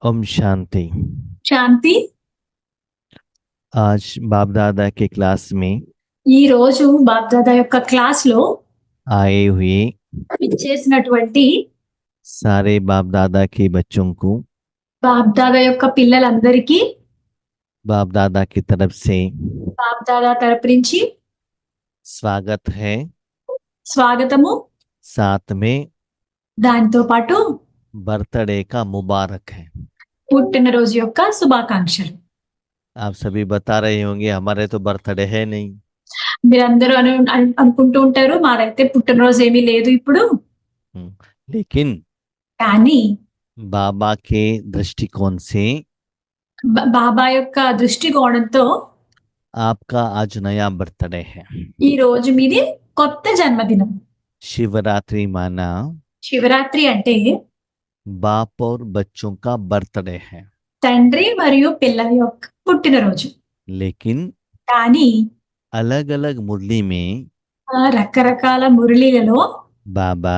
ओम शांति। శాంతి. आज बाप दादा के क्लास में ఈ రోజు బాప్దాదా యొక్క క్లాస్ లో आए हुए చేసినటువంటి सारे बाप दादा के बच्चों को బాప్దాదా యొక్క పిల్లలందరికీ बाप दादा की तरफ से బాప్దాదా తరపు నుంచి स्वागत है। స్వాగతము, साथ में దాంతో పాటు बर्थडे का मुबारक है। పుట్టినరోజు యొక్క శుభాకాంక్షలు. आप सभी बता रहे होंगे हमारे तो बर्थडे है नहीं। మీరందరూ అనుకుంటూ ఉంటారు మాదైతే పుట్టినరోజు ఏమీ లేదు ఇప్పుడు. लेकिन కానీ बाबा के दृष्टिकोण से బాబా యొక్క దృష్టికోణంతో आपका आज नया बर्थडे है। ఈ రోజు మీది కొత్త జన్మదినం. शिवरात्रि माना శివరాత్రి అంటే बाप और बच्चों का बर्थडे है। తండ్రి మరియు పిల్లల యొక్క పుట్టినరోజు. लेकिन కానీ अलग अलग मुरली में రకరకాల మురళీలలో बाबा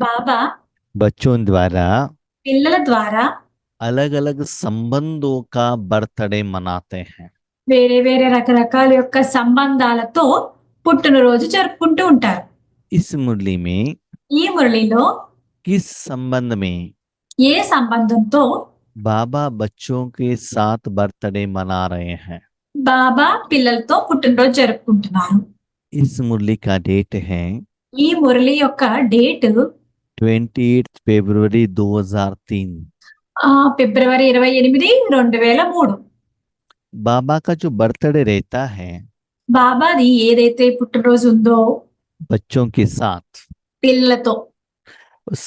బాబా बच्चों द्वारा పిల్లల ద్వారా अलग अलग संबंधों का बर्थडे मनाते हैं। వేరే వేరే రకరకాల యొక్క సంబంధాలతో పుట్టినరోజు జరుపుకుంటూ ఉంటారు. इस मुरली में ఈ మురళిలో किस संबंध में ఏ సంబంధంతో बाबा बच्चों के साथ बर्थडे मना रहे हैं। బాబా పిల్లలతో పుట్టినరోజు జరుపుకుంటున్నారు. इस मुरली का डेट है ఈ మురళి యొక్క డేట్ 28 फरवरी 2003। ఫిబ్రవరి 28, 2003. बाबा का जो बर्थडे रहता है బాబాది ఏదైతే పుట్టినరోజు ఉందో बच्चों के साथ పిల్లలతో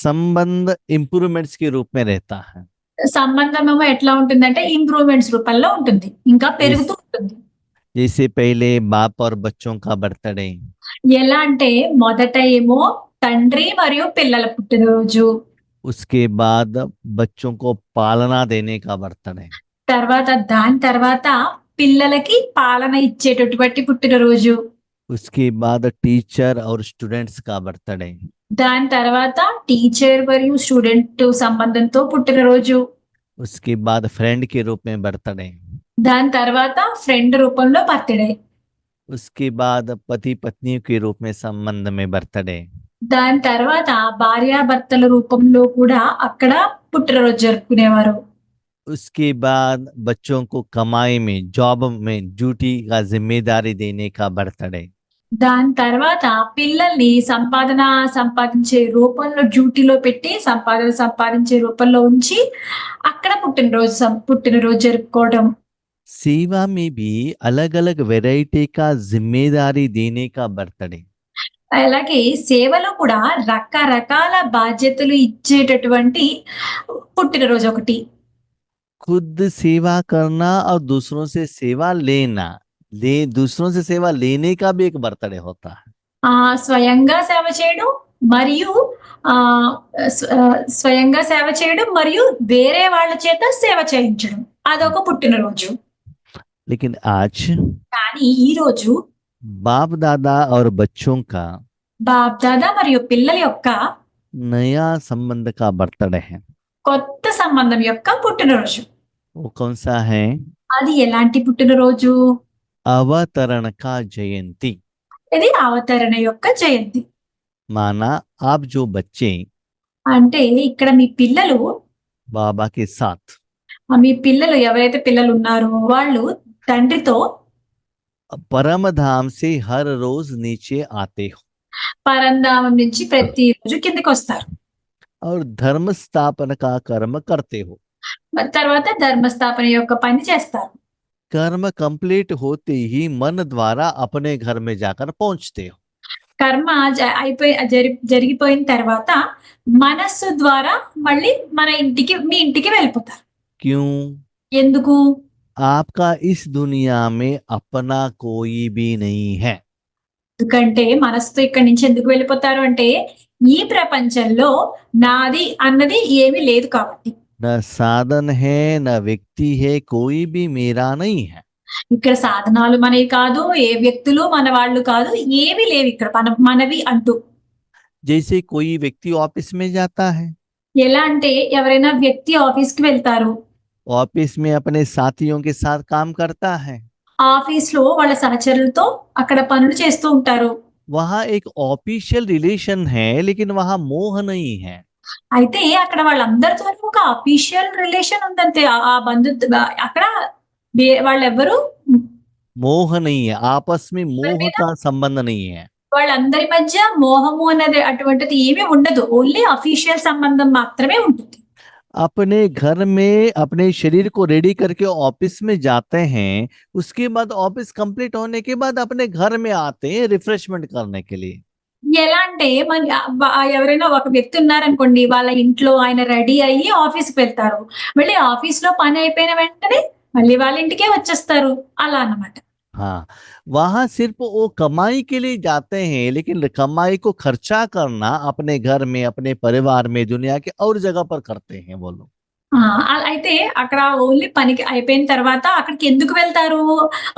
संबंध इंप्रूवमेंट्स के रूप में रहता है। సంబంధం ఏమో ఎట్లా ఉంటుందంటే ఇంప్రూవ్మెంట్స్ రూపంలో ఉంటుంది, ఇంకా పెరుగుతూ ఉంటుంది. जैसे पहले बाप और बच्चों का बर्थडे, ఎలా అంటే మొదట ఏమో తండ్రి మరియు పిల్లల పుట్టినరోజు, उसके बाद बच्चों को पालना देने का बर्थडे, దాని తర్వాత పిల్లలకి పాలన ఇచ్చేటటువంటి పుట్టినరోజు, उसके बाद टीचर और स्टूडेंट्स का बर्थडे, దాని తర్వాత టీచర్ మరియు స్టూడెంట్ సంబంధంతో పుట్టినరోజు, उसके बाद फ्रेंड के रूप में बर्थडे, దాని తర్వాత ఫ్రెండ్ రూపంలో బర్త్డే, उसके बाद पति पत्नी के रूप में संबंध में बर्थडे, దాని తర్వాత భార్యాభర్తల రూపంలో కూడా అక్కడ పుట్టినరోజు జరుపుకునేవారు. उसके बाद बच्चों को कमाई में जॉब में ड्यूटी का जिम्मेदारी देने का बर्थडे, దాని తర్వాత పిల్లల్ని సంపాదించే రూపంలో డ్యూటీలో పెట్టి సంపాదించే రూపంలో ఉంచి అక్కడ పుట్టినరోజు జరుపుకోవడం. सेवा में भी अलग अलग वैरायटी का जिम्मेदारी देने का बर्थडे, అలాగే సేవలో కూడా రకరకాల బాధ్యతలు ఇచ్చేటటువంటి పుట్టినరోజు ఒకటి. खुद सेवा करना और दूसरों से सेवा लेना, दूसरों से सेवा लेने का भी एक बर्थडे होता है। స్వయంగా సేవ చేయడం మరియు స్వయంగా సేవ చేయడం మరియు వేరే వాళ్ళ చేత సేవ చేయించడం, అదొక పుట్టినరోజు. लेकिन आज కానీ ఈ రోజు बाप दादा और बच्चों का బాప్దాదా మరియు పిల్లల యొక్క नया संबंध का बर्थडे है। కొత్త సంబంధం యొక్క పుట్టినరోజు. वो कौन सा है? అది ఎలాంటి పుట్టినరోజు? अवतरण का जयंती। ఇది అవతరణ యొక్క జయంతి. माना आप जो बच्चे అంటే ఇక్కడ మీ పిల్లలు बाबा के साथ ఎవరైతే పిల్లలు ఉన్నారో వాళ్ళు తండ్రితో परम धाम से हर रोज नीचे आते हो పరంధామం నుంచి ప్రతిరోజు కిందకి వస్తారు. और धर्म स्थापना का कर्म करते हो। మరి తర్వాత ధర్మస్థాపన యొక్క పని చేస్తారు. कर्म कंप्लीट होते ही मन द्वारा अपने घर में जाकर पहुंचते हो। కర్మ జరిగిపోయిన తర్వాత మనస్సు ద్వారా మళ్ళీ మీ ఇంటికి వెళ్ళిపోతారు. क्यों? ఎందుకు? आपका इस दुनिया में अपना कोई भी नहीं है। ఎందుకంటే మనస్సుతో ఇక్కడి నుంచి ఎందుకు వెళ్ళిపోతారు అంటే ఈ ప్రపంచంలో నాది అన్నది ఏమీ లేదు కాబట్టి. न साधन है न व्यक्ति है, कोई भी मेरा नहीं है। ఇక్కడ సాధనాలు మనవి కాదు, ఏ వ్యక్తులు మన వాళ్ళు కాదు, ఏవి లేవు ఇక్కడ మనవి అంటూ. जैसे कोई व्यक्ति ऑफिस में जाता है, ఎలా అంటే ఎవరైనా వ్యక్తి ఆఫీస్‌కి వెళ్తారు. ऑफिस में अपने साथियों के साथ काम करता है। ఆఫీస్‌లో వాళ్ళ సహచరులతో అక్కడ పనులు చేస్తూ ఉంటారు. वहाँ एक ऑफिशियल रिलेशन है, लेकिन वहाँ मोह नहीं है। అయితే అక్కడ వాళ్ళందరితోనూ ఒక అఫీషియల్ రిలేషన్ ఉందంతే. ఆ బంధుత్వ అక్కడ వాళ్ళెవ్వరు मोह नहीं है, आपस में ఎవరి मोह మీద का संबंध नहीं है। వాళ్ళందరి మధ్య మోహము అన్నది అటువంటిది ఏమీ ఉండదు. ఓన్లీ అఫీషియల్ సంబంధం మాత్రమే ఉంటుంది. अपने घर में अपने शरीर को रेडी करके ऑफिस में जाते हैं, उसके बाद ऑफिस कंप्लीट होने के बाद अपने घर में आते हैं रिफ्रेशमेंट करने के लिए। ఎలా అంటే మన ఎవరైనా ఒక వ్యక్తి ఉన్నారనుకోండి. వాళ్ళ ఇంట్లో ఆయన రెడీ అయ్యి ఆఫీస్‌కి వెళ్తారు. మళ్ళీ ఆఫీస్‌లో పని అయిపోయిన వెంటనే మళ్ళీ వాళ్ళ ఇంటికే వచ్చేస్తారు. అలా అన్నమాట. हाँ, वहाँ सिर्फ वो कमाई के लिए जाते हैं, लेकिन कमाई को खर्चा करना अपने घर में, अपने परिवार में, दुनिया के और जगह पर करते हैं वो लोग। ఆ! అయితే అక్కడ ఓన్లీ పనికి అయిపోయిన తర్వాత అక్కడికి ఎందుకు వెళ్తారు?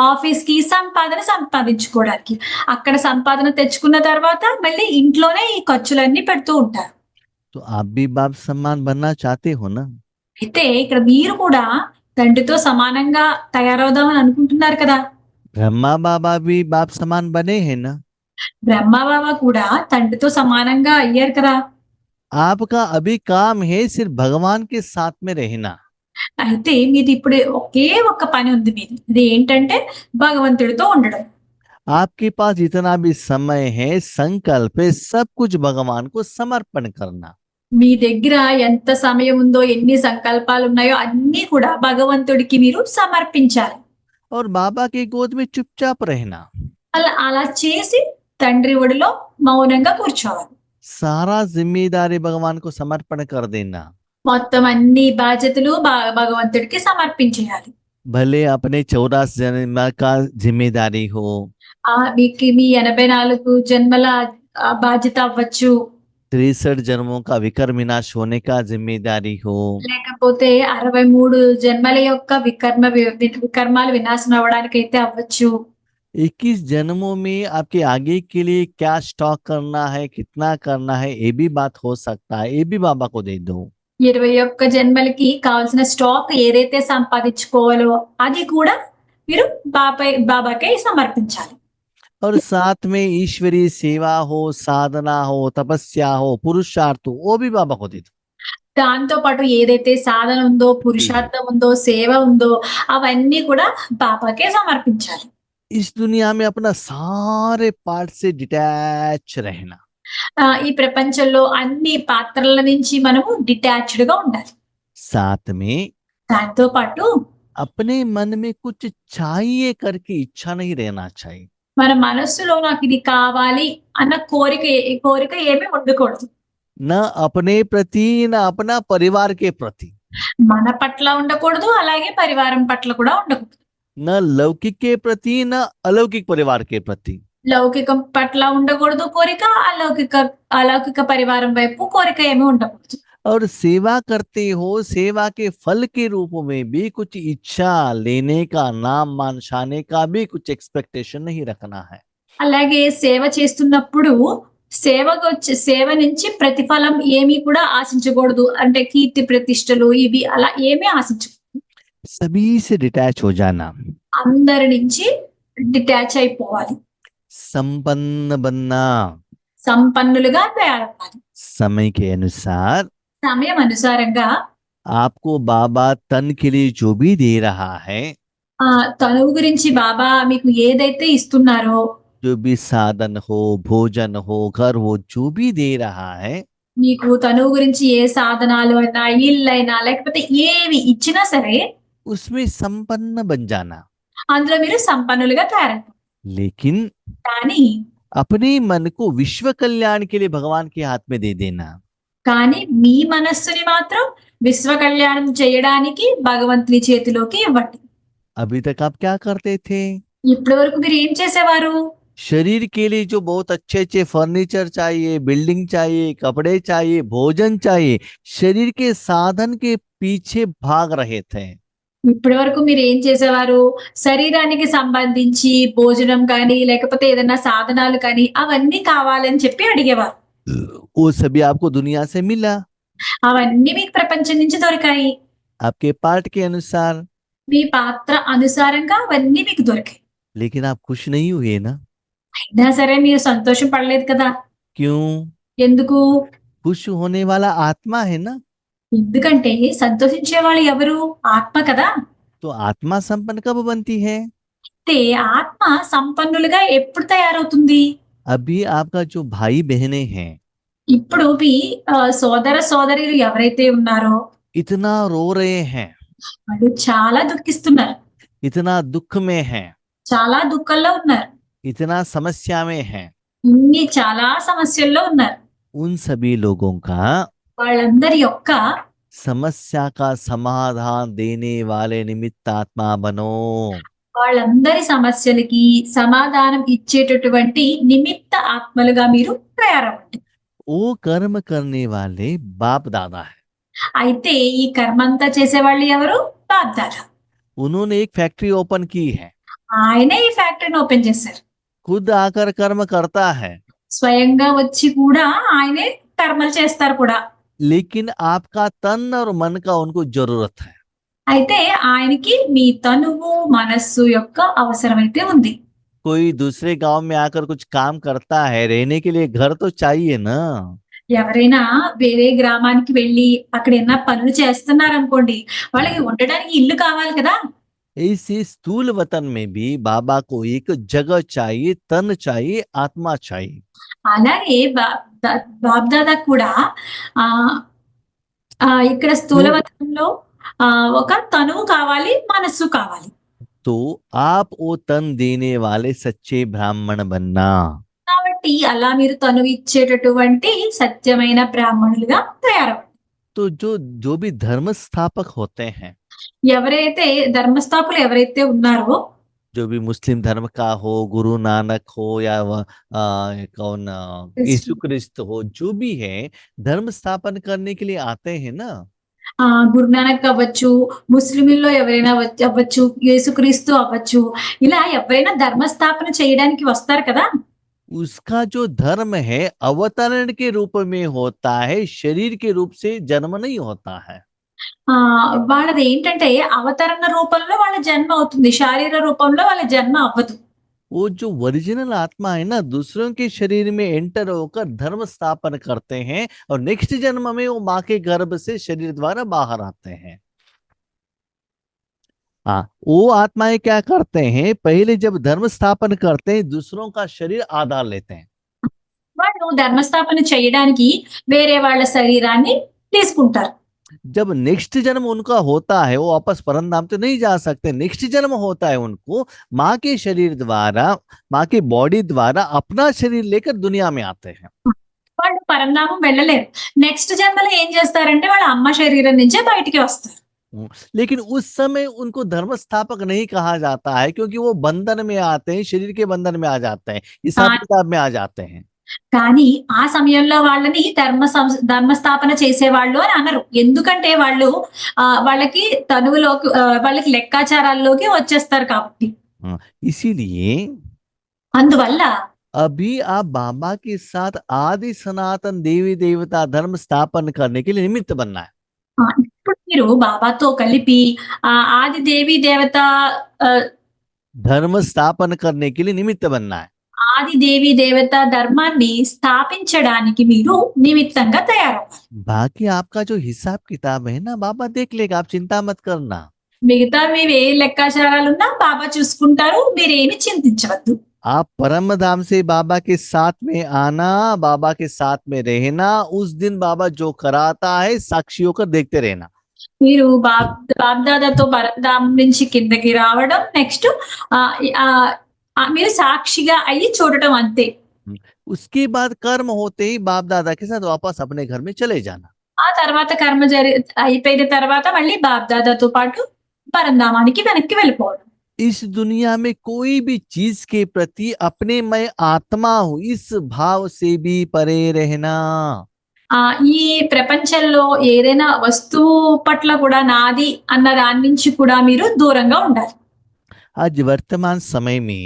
ఆఫీస్‌కి సంపాదన సంపాదించుకోవడానికి. అక్కడ సంపాదన తెచ్చుకున్న తర్వాత మళ్ళీ ఇంట్లోనే ఈ ఖర్చులన్నీ పెడుతూ ఉంటారు. तो आप भी बाप समान बनना चाहते हो ना? అయితే ఇక్కడ మీరు కూడా తండ్రితో సమానంగా తయారవుదామని అనుకుంటున్నారు కదా! ब्रह्मा बाबा भी बाप समान बने हैं ना? బ్రహ్మ బాబా కూడా తండ్రితో సమానంగా అయ్యారు కదా! आपका अभी काम है सिर्फ भगवान के साथ में रहना। అయితే మీది ఇప్పుడు ఒకే ఒక్క పని ఉంది మీది. అది ఏంటంటే భగవంతుడితో ఉండడం. आपके पास जितना भी समय है, संकल्प है, सब कुछ भगवान को समर्पण करना। మీ దగ్గర ఎంత సమయం ఉందో, ఎన్ని సంకల్పాలున్నాయో అన్నీ కూడా భగవంతుడికి మీరు సమర్పించాలి. और बाबा की गोद में चुपचाप रहना। అలా చేసి తండ్రి ఒడిలో మౌనంగా కూర్చోవాలి. सारा जिम्मेदारी भगवान को समर्पण कर देना। మొత్తం అన్ని బాధ్యతలు భగవంతుడికి సమర్పించేయాలి. भले अपने 84 जन्म का जिम्मेदारी हो, మీకు మీ 84 జన్మల బాధ్యత అవ్వచ్చు. 63 जन्मों का विकर्म विनाश होने का जिम्मेदारी हो, లేకపోతే 63 జన్మల యొక్క వికర్మాలు వినాశనం అవ్వడానికైతే అవ్వచ్చు. 21 जन्मों में आपके आगे के लिए क्या स्टॉक करना है, कितना करना है, ये भी बात हो सकता है। ये भी बाबा को दे दो। 21 జన్మలకి కావాల్సిన స్టాక్ ఏదైతే సంపాదించుకోవాలో అది కూడా మీరు బాబాకే సమర్పించాలి. और साथ में ईश्वरीय सेवा हो, साधना हो, तपस्या हो, पुरुषार्थ हो, वो भी बाबा को दे दो। దాంతో పాటు ఏదైతే సాధన ఉందో, పురుషార్థం ఉందో, సేవ ఉందో అవన్నీ కూడా బాబాకే సమర్పించాలి. इस दुनिया में अपना सारे पार्ट से डिटैच रहना। ఈ ప్రపంచంలో అన్ని పాత్రల నుంచి మనము డిటాచ్డ్ గా ఉండాలి. साथ में దాంతో పాటు अपने मन में कुछ चाहिए करके इच्छा नहीं रहना चाहिए। మన మనస్సులో నాకు ఇది కావాలి అన్న కోరిక ఏమీ ఉండకూడదు. न अपने प्रति, न अपना परिवार के प्रति, మన పట్ల ఉండకూడదు, అలాగే పరివారం పట్ల కూడా ఉండకూడదు. न लौकिक के प्रति, न अलौकिक परिवार के प्रति। లౌకికం పట్ల ఉండకూడదు కోరిక, అలౌకిక పరివారం వైపు కోరిక ఏమీ ఉండకూడదు. और सेवा करते हो, सेवा के फल के रूप में भी कुछ इच्छा लेने का, नाम मान शाने का भी कुछ एक्सपेक्टेशन नहीं रखना है। అలాగే సేవ చేస్తున్నప్పుడు సేవ నుంచి ప్రతిఫలం ఏమీ కూడా ఆశించకూడదు. అంటే కీర్తి ప్రతిష్టలు ఇవి అలా ఏమీ ఆశించకూడదు. सभी से डिटैच हो जाना, అందరి నుంచి డిటాచ్ అయిపోవాలి. संपन्न बनना, సంపన్నులుగా తయారవ్వాలి. समय के अनुसार సమయం అనుసారంగా आपको बाबा तन के लिए जो भी दे रहा है, తనువు గురించి బాబా మీకు ఏదైతే ఇస్తున్నారో, जो भी साधन हो, भोजन हो, घर हो, जो भी दे रहा है, మీకు తనువు గురించి ఏ సాధనాలు అయినా, ఇల్లైనా లేకపోతే ఏవి ఇచ్చినా సరే उसमें संपन्न बन जाना। అందులో మీరు సంపన్నులుగా తయారవుతారు. लेकिन కానీ अपने मन को विश्व कल्याण के लिए भगवान के हाथ में दे देना। మీ మనస్సుని మాత్రం విశ్వ కళ్యాణం చేయడానికి భగవంతుని చేతిలోకి ఇవ్వండి. अभी तक आप क्या करते थे? ఇప్పటి వరకు మీరు ఏం చేసేవారు? शरीर के लिए जो बहुत अच्छे अच्छे फर्नीचर चाहिए, बिल्डिंग चाहिए, कपड़े चाहिए, भोजन चाहिए, शरीर के साधन के पीछे भाग रहे थे। ఇప్పటి వరకు మీరు ఏం చేసేవారు? శరీరానికి సంబంధించి భోజనం కానీ లేకపోతే ఏదైనా సాధనాలు కానీ అవన్నీ కావాలని చెప్పి అడిగేవారు. वो सभी आपको दुनिया से मिला, అవన్నీ మీకు ప్రపంచం నుంచి దొరికాయి. आपके पार्ट के अनुसार। మీ పాత్ర అనుసారంగా అవన్నీ మీకు దొరికాయి. लेकिन आप खुश नहीं हुए ना? అయినా సరే మీరు సంతోషం పడలేదు కదా! क्यों? ఎందుకు? खुश होने वाला आत्मा है ना? ఎందుకంటే సంతోషించేవాళ్ళు ఎవరు? ఆత్మ కదా! तो आत्मा संपन्न कब बनती है? అయితే ఆత్మ సంపన్నులుగా ఎప్పుడు తయారవుతుంది? अभी आपका जो भाई बहनें हैं ఇప్పుడు మీ సోదర సోదరీలు ఎవరైతే ఉన్నారో इतना रो रहे हैं, వాళ్ళు చాలా దుఃఖిస్తున్నారు. इतना दुख में हैं, చాలా దుఃఖంలో ఉన్నారు. इतना समस्या में हैं, ఇన్ని చాలా సమస్యల్లో ఉన్నారు. उन सभी लोगों का వాళ్ళందరి యొక్క समस्या का समाधान देने वाले निमित्त आत्मा बनो। వాళ్ళందరి సమస్యలకి సమాధానం ఇచ్చేటటువంటి నిమిత్త ఆత్మలుగా మీరు తయారవ్వండి. वो कर्म करने वाले बाप दादा है। అయితే ఈ కర్మంతా చేసేవాళ్ళు ఎవరు? బాప్దాదా. उन्होंने एक फैक्ट्री ओपन की है, ఆయనే ఈ ఫ్యాక్టరీని ఓపెన్ చేశారు. खुद आकर कर्म करता है, స్వయంగా వచ్చి కూడా ఆయనే కర్మలు చేస్తారు కూడా. लेकिन आपका तन और मन का उनको जरूरत है। అయితే ఆయనకి మీ తనువు మనస్సు యొక్క అవసరమైతే ఉంది. कोई दूसरे गांव में आकर कुछ काम करता है, रहने के लिए घर तो चाहिए ना। ఎవరైనా వేరే గ్రామానికి వెళ్ళి అక్కడ ఏమైనా పనులు చేస్తున్నారనుకోండి, వాళ్ళకి ఉండడానికి ఇల్లు కావాలి కదా! ऐसे स्थूल वतन में भी बाबा को एक जगह चाहिए, तन चाहिए, आत्मा चाहिए। అలాగే బాప్దాదా కూడా ఆ ఇక్కడ స్థూలవతంలో ఒక తనువు కావాలి, మనస్సు కావాలి. तो आप वो तन देने वाले सच्चे ब्राह्मण बनना। కాబట్టి అలా మీరు తనువు ఇచ్చేటటువంటి సత్యమైన బ్రాహ్మణులుగా తయారవ్వండి. तो जो भी धर्म स्थापक होते हैं, ఎవరైతే ధర్మస్థాపకులు ఎవరైతే ఉన్నారో जो भी मुस्लिम धर्म का हो, गुरु नानक हो या कौन यीशु क्रिस्त हो, जो भी है धर्म स्थापन करने के लिए आते हैं ना। గురునానక్ అవ్వచ్చు, ముస్లింల్లో ఎవరైనా అవ్వచ్చు, యేసుక్రీస్తు అవ్వచ్చు, ఇలా ఎవరైనా ధర్మస్థాపన చేయడానికి వస్తారు కదా! उसका जो धर्म है अवतरण के रूप में होता है, शरीर के रूप से जन्म नहीं होता है। వాళ్ళది ఏంటంటే అవతరణ రూపంలో వాళ్ళ జన్మ అవుతుంది, శారీర రూపంలో వాళ్ళ జన్మ అవ్వదు. वो जो ओरिजिनल आत्मा है ना, दूसरों के शरीर में एंटर होकर धर्म स्थापन करते हैं और नेक्स्ट जन्म में वो माँ के गर्भ से शरीर द्वारा बाहर आते हैं। वो आत्माएं क्या करते हैं, पहले जब धर्म स्थापन करते हैं दूसरों का शरीर आधार लेते हैं। వాళ్ళు ధర్మస్థాపన చేయడానికి వేరే వాళ్ళ శరీరాన్ని తీసుకుంటారు. जब नेक्स्ट जन्म उनका होता है वो वापस परम धाम तो नहीं जा सकते, नेक्स्ट जन्म होता है उनको माँ के शरीर द्वारा, माँ के बॉडी द्वारा अपना शरीर लेकर दुनिया में आते हैं। వాళ్ళు పరంధామం వెళ్ళలేరు. నెక్స్ట్ జన్మలో ఏం చేస్తారంటే వాళ్ళ అమ్మ శరీరం నుంచే బయటికి వస్తారు. लेकिन उस समय उनको धर्म स्थापक नहीं कहा जाता है, क्योंकि वो बंधन में आते हैं, शरीर के बंधन में आ जाते हैं, हिसाब किताब में आ जाते हैं। కానీ ఆ సమయంలో వాళ్ళని ధర్మస్థాపన చేసేవాళ్ళు అని అనరు. ఎందుకంటే వాళ్ళు వాళ్ళకి తనువులోకి వాళ్ళకి లెక్కాచారాల్లోకి వచ్చేస్తారు కాబట్టి. इसीलिए అందువల్ల अभी आप बाबा के साथ आदि सनातन देवी देवता धर्म स्थापन करने के लिए निमित्त बनना है। ఇప్పుడు మీరు బాబాతో కలిపి ఆది దేవి దేవత धर्म स्थापन करने के लिए निमित्त बनना है। ఆది దేవి దేవత ధర్మాన్ని స్థాపించడానికి మీరు నిమిత్తంగా తయారవ్వాలి. बाकी आपका जो हिसाब किताब है ना, बाबा देख लेगा, आप चिंता मत करना। మిగతా మీవి ఏ లెక్కాచారాలున్నా బాబా చూసుకుంటారు, మీరేమి చింతించవద్దు. आप परम धाम से बाबा के साथ में आना, बाबा के साथ में रहना, उस दिन बाबा जो कराता है साक्षी होकर देखते रहना। మీరు బాప్దాదాతో పరధాం నుంచి కిందకి రావడం, నెక్స్ట్ మీరు సాక్షిగా అయ్యి చూడటం అంతే. उसके बाद कर्म होते ही बाप दादा के साथ वापस अपने घर में चले जाना। ఆ తర్వాత కర్మ అయిపోయిన తర్వాత మళ్ళీ బాప్దాదాతో పాటు పరంధామానికి వెనక్కి వెళ్ళిపోవడం. इस दुनिया में कोई भी चीज के प्रति अपने मैं आत्मा हूं इस भाव से भी परे रहना। ఈ ప్రపంచంలో ఏదైనా వస్తువు పట్ల కూడా నాది అన్న దాని నుంచి కూడా మీరు దూరంగా ఉండాలి. आज वर्तमान समय में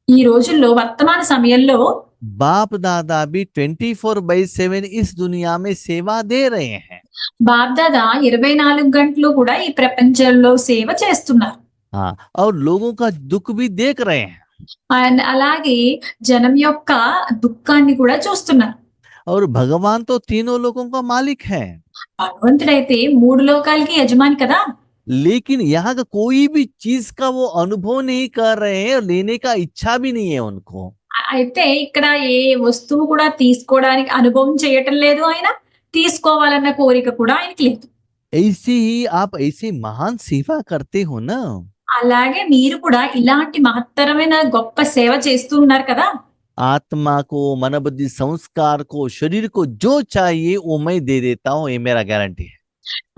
ఈ రోజుల్లో వర్తమాన సమయంలో बाप दादा भी 24/7 इस दुनिया में सेवा दे रहे हैं। బాబ్దాదా 24 గంటలు కూడా ఈ ప్రపంచంలో సేవ చేస్తున్నారు. हाँ, और लोगों का दुख भी देख रहे हैं। అండ్ అలాగే జనం యొక్క దుఃఖాన్ని కూడా చూస్తున్నారు. और भगवान तो तीनों लोगों का मालिक है, భగవంతుడైతే 3 లోకాలకి యజమాని కదా! लेकिन यहाँ का कोई भी चीज का वो अनुभव नहीं कर रहे हैं और लेने का इच्छा भी नहीं है उनको। అయితే ఇక్కడ ఏ వస్తువు కూడా తీసుకోవడానికి అనుభవం చేయటం లేదు ఆయన. తీసుకోవాలన్న కోరిక కూడా ఆయనకి లేదు. ऐसे ही आप ऐसे महान सेवा करते हो ना, అలాగే మీరు కూడా ఇలాంటి మహత్తరమైన గొప్ప సేవ చేస్తూ ఉన్నారు కదా! आत्मा को, मन बुद्धि संस्कार को, शरीर को जो चाहिए वो मैं दे देता हूँ, ये मेरा गारंटी है।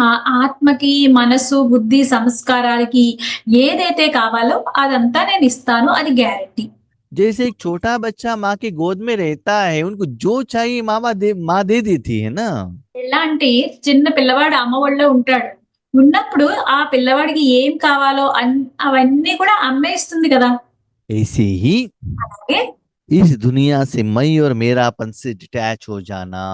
ఆ ఆత్మకి, మనసు, బుద్ధి, సంస్కారాలకి ఏదైతే కావాలో అదంతా నేను ఇస్తాను. అది గ్యారంటీ. जैसे एक छोटा बच्चा माँ की गोद में रहता है, उनको जो चाहिए माँ दे देती है ना। ఎలా అంటే చిన్న పిల్లవాడు అమ్మ ఒళ్ళో ఉంటాడు. ఉన్నప్పుడు ఆ పిల్లవాడికి ఏం కావాలో అవన్నీ కూడా అమ్మే ఇస్తుంది కదా! ऐसे ही అలాగే इस दुनिया से मैं और मेरापन से डिटैच हो जाना।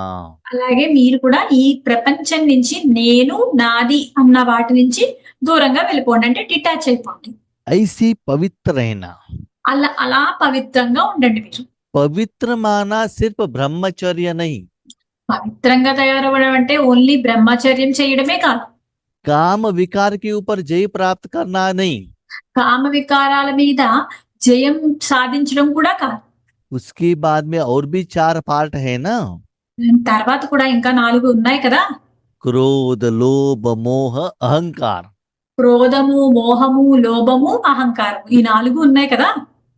అలాగే మీరు కూడా ఈ ప్రపంచం నుంచి నేను, నాది అన్న వాటి నుంచి దూరంగా వెళ్ళిపోండి. అంటే డిటాచ్ అయిపోండి. ऐसे पवित्र रहना। అలా పవిత్రంగా ఉండండి మీరు. पवित्र माना सिर्फ ब्रह्मचर्य नहीं, పవిత్రంగా తయారవ్వడం అంటే ఓన్లీ బ్రహ్మచర్యం చేయడమే కాదు. काम विकार के ऊपर जय प्राप्त करना नहीं, కామ వికారాల మీద జయం సాధించడం కూడా కాదు. उसके बाद में और भी 4 पार्ट है ना। తర్వాత కూడా ఇంకా 4 ఉన్నాయి కదా! क्रोध, लोभ, मोह, अहंकार। క్రోధము, మోహము, లోభము, అహంకారం. ఈ 4 ఉన్నాయి కదా!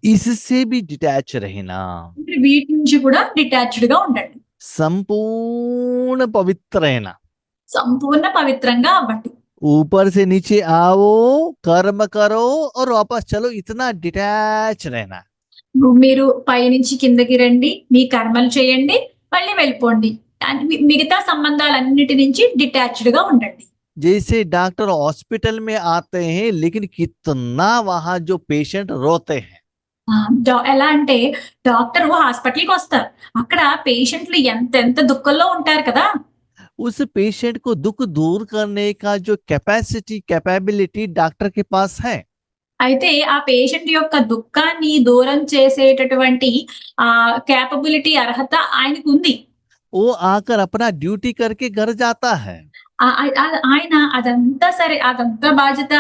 इससे भी डिटैच रहना, మీరు వీటి నుంచి కూడా డిటాచ్డ్ గా ఉండండి. संपूर्ण पवित्र रहना। సంపూర్ణ పవిత్రంగా అవ్వండి. ऊपर से नीचे आओ, कर्म करो और वापस चलो, इतना डिटैच रहना। మీరు పైనుంచి కిందకి రండి, మీ కర్మలు చేయండి, మళ్ళీ వెళ్ళిపోండి. మిగతా సంబంధాలన్నిటి నుంచి డిటాచ్డ్ గా ఉండండి. जैसे डॉक्टर हॉस्पिटल में आते हैं, लेकिन कितना वहां जो पेशेंट रोते हैं। ఎలా అంటే డాక్టర్ హాస్పిటల్కి వస్తారు. అక్కడ పేషెంట్లు ఎంత దుఃఖంలో ఉంటారు కదా! उस पेशेंट को दुख दूर करने का जो कैपेबिलिटी डॉक्टर के पास है। అయితే ఆ పేషెంట్ యొక్క దుఃఖాన్ని దూరం చేసేటటువంటి కేపబిలిటీ, అర్హత ఆయనకు ఉంది. वो आकर अपना ड्यूटी करके घर जाता है। ఆయన అదంతా బాధ్యత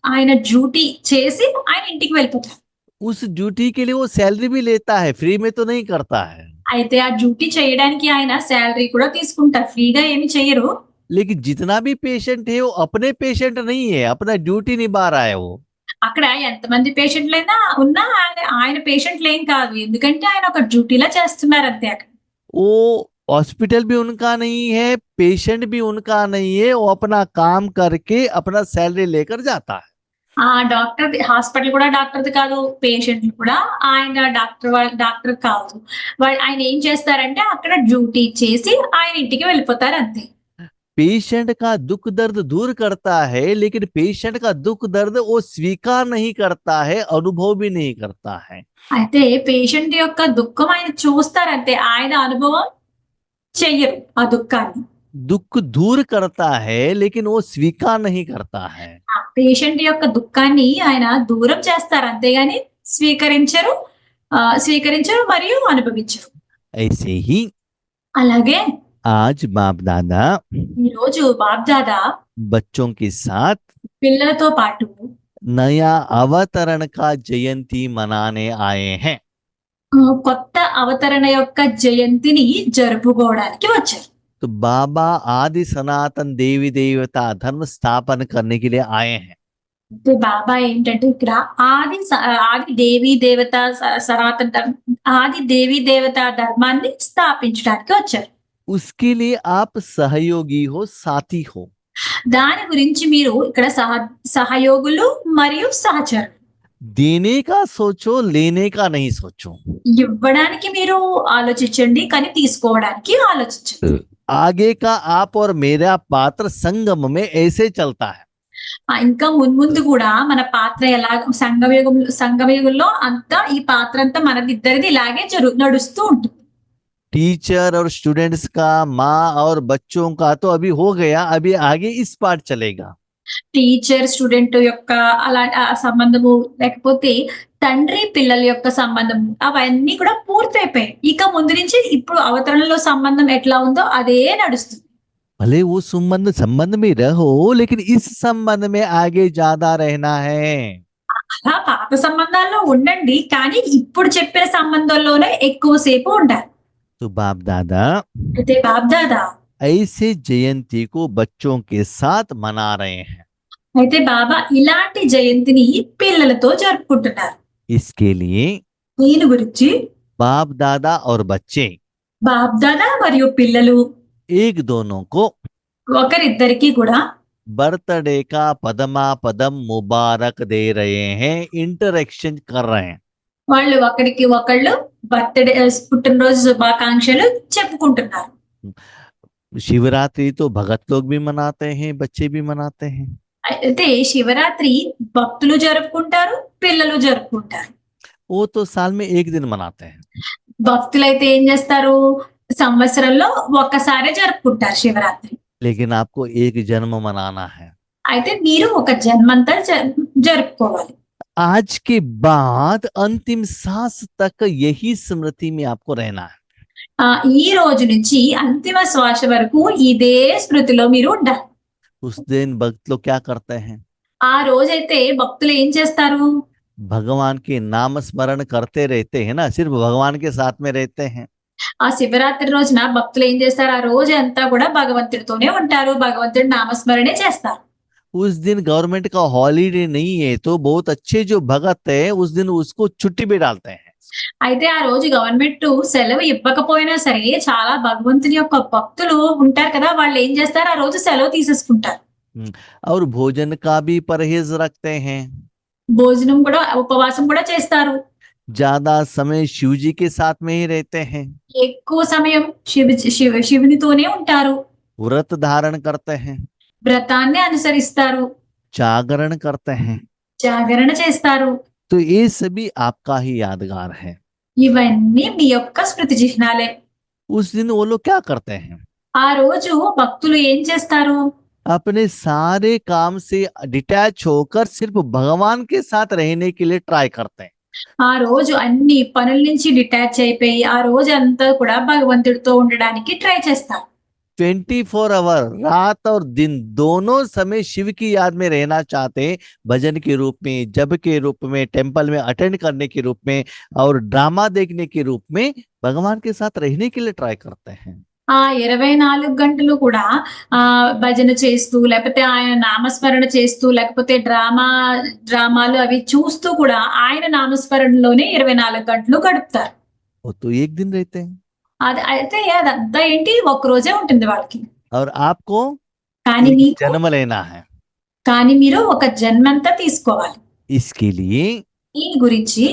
ఆయన డ్యూటీ చేసి ఆయన ఇంటికి వెళ్ళిపోతారు. उस ड्यूटी के लिए वो सैलरी भी लेता है, फ्री में तो नहीं करता है। అయితే ఆ డ్యూటీ చేయడానికి ఆయన శాలరీ కూడా తీసుకుంటారు. ఫ్రీగా ఏమి చేయరు. लेकिन जितना भी पेशेंट है वो अपने पेशेंट नहीं है, अपना ड्यूटी निभा रहा है वो। అక్కడ ఎంతమంది పేషెంట్లైనా ఉన్నా ఆయన పేషెంట్లు ఏం కాదు. ఎందుకంటే ఆయన ఒక డ్యూటీలా చేస్తున్నారు అంతే. అక్కడ वो हॉस्पिटल भी उनका नहीं है, पेशेंट भी उनका नहीं है, वो अपना काम करके अपना सैलरी लेकर जाता है। ఆ హాస్పిటల్ కూడా డాక్టర్ది కాదు, పేషెంట్లు కూడా ఆయన డాక్టర్ కాదు. ఆయన ఏం చేస్తారంటే అక్కడ డ్యూటీ చేసి ఆయన ఇంటికి వెళ్ళిపోతారు అంతే. पेशेंट का दुख दर्द दूर करता है, लेकिन पेशेंट का दुख दर्द वो स्वीकार नहीं करता है, अनुभव भी नहीं करता है। అయితే పేషెంట్ యొక్క దుఃఖం ఆయన చూస్తారంతే, ఆయన అనుభవం చెయ్యరు ఆ దుఃఖాన్ని. दुख दूर करता है, लेकिन वो स्वीकार नहीं करता है। పేషెంట్ యొక్క దుఃఖాన్ని ఆయన దూరం చేస్తారు అంతేగాని స్వీకరించరు మరియు అనుభవించరు. ऐसे ही అలాగే आज बाप दादा ఈ రోజు బాప్దాదా बच्चों के साथ పిల్లలతో పాటు नया अवतरण का जयंती मनाने आए हैं। కొత్త అవతరణ యొక్క జయంతిని జరుపుకోవడానికి వచ్చారు. तो बाबा आदि सनातन देवी देवता धर्म स्थापन करने के लिए आए हैं। బాబా ఏంటంటే ఇక్కడ ఆది దేవీ దేవత ధర్మాన్ని స్థాపించడానికి వచ్చారు. उसके लिए आप सहयोगी हो, साथी हो। దాని గురించి మీరు ఇక్కడ సహయోగులు మరియు సహచరులు. देने का सोचो, लेने का नहीं सोचो। ఇవ్వడానికి మీరు ఆలోచించండి, కానీ తీసుకోవడానికి ఆలోచించండి. आगे का आप और मेरा पात्र संगम में ऐसे चलता है। ఇంకా మున్ముందు కూడా మన పాత్ర ఎలా సంగమయుగంలో అంతా ఈ పాత్ర అంతా మనదిద్దరిది ఇలాగే నడుస్తూ ఉంటుంది. टीचर और स्टूडेंट्स का, माँ और बच्चों का तो अभी हो गया, अभी आगे इस पार्ट चलेगा। టీచర్ స్టూడెంట్ యొక్క ఆ సంబంధము లేకపోతే తండ్రి పిల్లల యొక్క సంబంధం అవన్నీ కూడా పూర్తయిపోయాయి. ఇక ముందు నుంచి ఇప్పుడు అవతరణలో సంబంధం ఎట్లా ఉందో అదే నడుస్తుంది. भले वो संबंध संबंध में रहो, लेकिन इस संबंध में आगे ज्यादा रहना है। అలా పాత సంబంధాల్లో ఉండండి. కానీ ఇప్పుడు చెప్పిన సంబంధంలోనే ఎక్కువ సేపు ఉండాలి. तो बाप दादा అయితే బాబ్దాదా ऐसे जयंती को बच्चों के साथ मना रहे हैं। అయితే బాబా ఇలాంటి జయంతిని పిల్లలతో జరుపుకుంటున్నారు. इसके लिए దీని గురించి बाप दादा और बच्चे బాబ్దాదా మరియు పిల్లలు एक दोनों को ఒకరిద్దరికి కూడా बर्थडे का पदमा पदम मुबारक दे रहे हैं, इंटरेक्शन कर रहे हैं। వాళ్ళు ఒకరికి ఒకళ్ళు బర్త్డే పుట్టినరోజు శుభాకాంక్షలు చెప్పుకుంటున్నారు. शिवरात्रि तो भगत लोग भी मनाते हैं, बच्चे भी मनाते हैं। అయితే శివరాత్రి భక్తులు జరుపుకుంటారు, పిల్లలు జరుపుకుంటారు. वो तो साल में एक दिन मनाते हैं। భక్తులైతే ఏం చేస్తారు, సంవత్సరంలో ఒక్కసారే జరుపుకుంటారు శివరాత్రి. लेकिन आपको एक जन्म मनाना है। అయితే మీరు ఒక జన్మంతా జరుపుకోవాలి. आज के बाद अंतिम सांस तक यही स्मृति में आपको रहना है। ఈ రోజు నుంచి అంతిమ శ్వాస వరకు ఇదే స్మృతిలో మీరు ఉండాలి. उस दिन भक्त लोग क्या करते हैं? ఆ రోజైతే భక్తులు ఏం చేస్తారు, भगवान के नाम स्मरण करते रहते हैं ना, सिर्फ भगवान के साथ में रहते हैं। ఆ శివరాత్రి రోజున భక్తులు ఏం చేస్తారు, ఆ రోజు అంతా కూడా భగవంతుడితోనే ఉంటారు, భగవంతుడి నామస్మరణే చేస్తారు. उस दिन गवर्नमेंट का हॉलीडे नहीं है, तो बहुत अच्छे जो भगत है उस दिन उसको छुट्टी पे डालते हैं। అయితే ఆ రోజు గవర్నమెంట్ సెలవు ఇవ్వకపోయినా సరే చాలా భగవంతుని యొక్క భక్తులు ఉంటారు కదా, వాళ్ళు ఏం చేస్తారు, ఆ రోజు సెలవు తీసేసుకుంటారు. और भोजन का भी परहेज रखते हैं। భోజనం కూడా ఉపవాసం కూడా చేస్తారు. ज्यादा समय शिव जी के साथ में ही रहते हैं। ఎక్కువ సమయం శివునితోనే ఉంటారు. व्रत धारण करते हैं, వ్రతాన్ని అనుసరిస్తారు, जागरण करते हैं। జాగరణ చేస్తారు. तो ये सभी आपका ही यादगार है। ఇవన్నీ మీ యొక్క స్మృతి చిహ్నాలే. उस दिन वो लोग क्या करते हैं? ఆ రోజు భక్తులు ఏం చేస్తారు, अपने सारे काम से डिटैच होकर सिर्फ भगवान के साथ रहने के लिए ट्राई करते हैं। ఆ రోజు అన్ని పనుల నుంచి డిటాచ్ అయిపోయి ఆ రోజు అంతా కూడా భగవంతుడితో ఉండడానికి ట్రై చేస్తారు. 24 आवर रात और दिन दोनों समय शिव की याद में रहना चाहते हैं, भजन के रूप में, जप के रूप में, टेम्पल में अटेंड करने के रूप में और ड्रामा देखने के रूप में भगवान के साथ रहने के लिए ट्राई करते हैं। ఆ 24 గంటలు కూడా భజన చేస్తూ లేకపోతే ఆయన నామస్మరణ చేస్తూ లేకపోతే డ్రామాలు అవి చూస్తూ కూడా ఆయన నామస్మరణలోనే 24 గంటలు గడుపుతారు. वो तो एक दिन रहते हैं। అది అయితే అదంతా ఏంటి, ఒక రోజే ఉంటుంది వాళ్ళకి. और आपको కానీ एक మీకు जन्म लेना है। మీరు ఒక జన్మంతా తీసుకోవాలి. इसके लिए దీని గురించి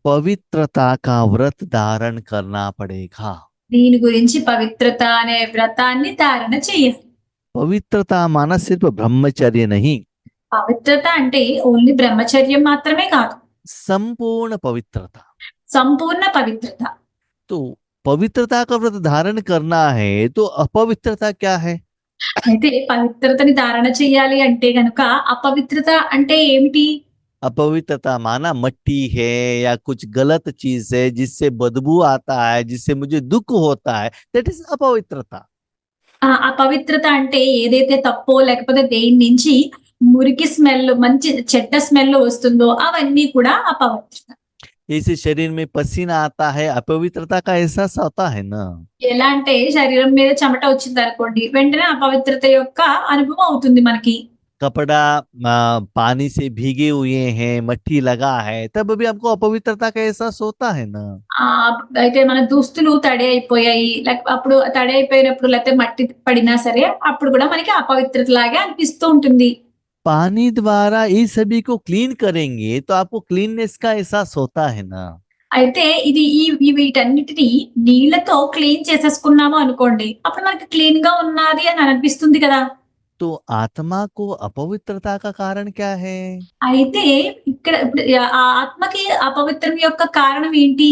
पवित्रता का व्रत धारण करना पड़ेगा। దీని గురించి పవిత్రత అనే వ్రతాన్ని ధారణ చేయాలి. पवित्रता माना सिर्फ ब्रह्मचर्य नहीं, పవిత్రత అంటే ఓన్లీ బ్రహ్మచర్యం మాత్రమే కాదు, संपूर्ण पवित्रता। సంపూర్ణ పవిత్రత. तो पवित्रता का व्रत धारण करना है, तो अपवित्रता क्या है? అయితే పవిత్రతని ధారణ చేయాలి అంటే గనుక అపవిత్రత అంటే ఏమిటి? अपवित्रता माना मट्टी है या कुछ गलत चीज है जिससे बदबू आता है, जिससे मुझे दुख होता है, दैट इज अपवित्रता। అపవిత్రత అంటే ఏదైతే తప్పో లేకపోతే దేని నుంచి మురికి స్మెల్, మంచి చెడ్డ స్మెల్ వస్తుందో అవన్నీ కూడా అపవిత్రత. इस शरीर में पसीना आता है, अपवित्रता का एहसास होता है ना। ఎలా అంటే శరీరం మీద చెమట వచ్చింది అనుకోండి, వెంటనే అపవిత్రత యొక్క అనుభవం అవుతుంది మనకి. कपड़ा पानी से भीगे हुए हैं, मट्टी लगा है, तब भी आपको अपवित्रता का एहसास होता है ना। అయితే మన దుస్తులు తడి అయిపోయాయి, అప్పుడు తడి అయిపోయినప్పుడు లేకపోతే మట్టి పడినా సరే అప్పుడు కూడా మనకి అపవిత్రత లాగే అనిపిస్తూ ఉంటుంది. पानी द्वारा ये सभी को क्लीन करेंगे तो आपको क्लीननेस का एहसास होता है ना। అయితే ఇది వీటన్నిటిని నీళ్లతో క్లీన్ చేసేసుకున్నాము అనుకోండి, అప్పుడు మనకి క్లీన్ గా ఉన్నది అని అనిపిస్తుంది కదా. तो आत्मा को अपवित्रता का कारण क्या है? అయితే ఇక్కడ ఇప్పుడు ఆ ఆత్మకి అపవిత్రం యొక్క కారణం ఏంటి?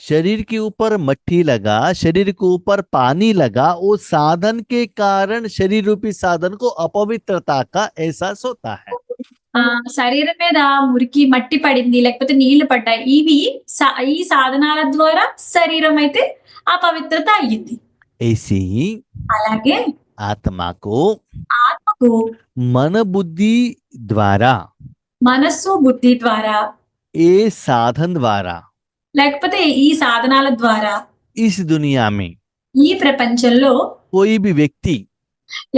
शरीर के ऊपर मट्टी लगा, शरीर के ऊपर पानी लगा, वो साधन के कारण शरीर रूपी साधन को अपवित्रता का एहसास होता है। శరీరం మీద మురికి మట్టి పడింది, లేకపోతే నీళ్లు పడ్డాయి. ఇవి ఈ సాధనాల ద్వారా శరీరం అయితే అపవిత్రత అయ్యింది. ऐसे ही అలాగే आत्मा को ఆత్మకు मन बुद्धि द्वारा, మనస్సు బుద్ధి ద్వారా, ये साधन द्वारा లేకపోతే ఈ సాధనాల ద్వారా इस दुनिया में ఈ ప్రపంచంలో कोई भी व्यक्ति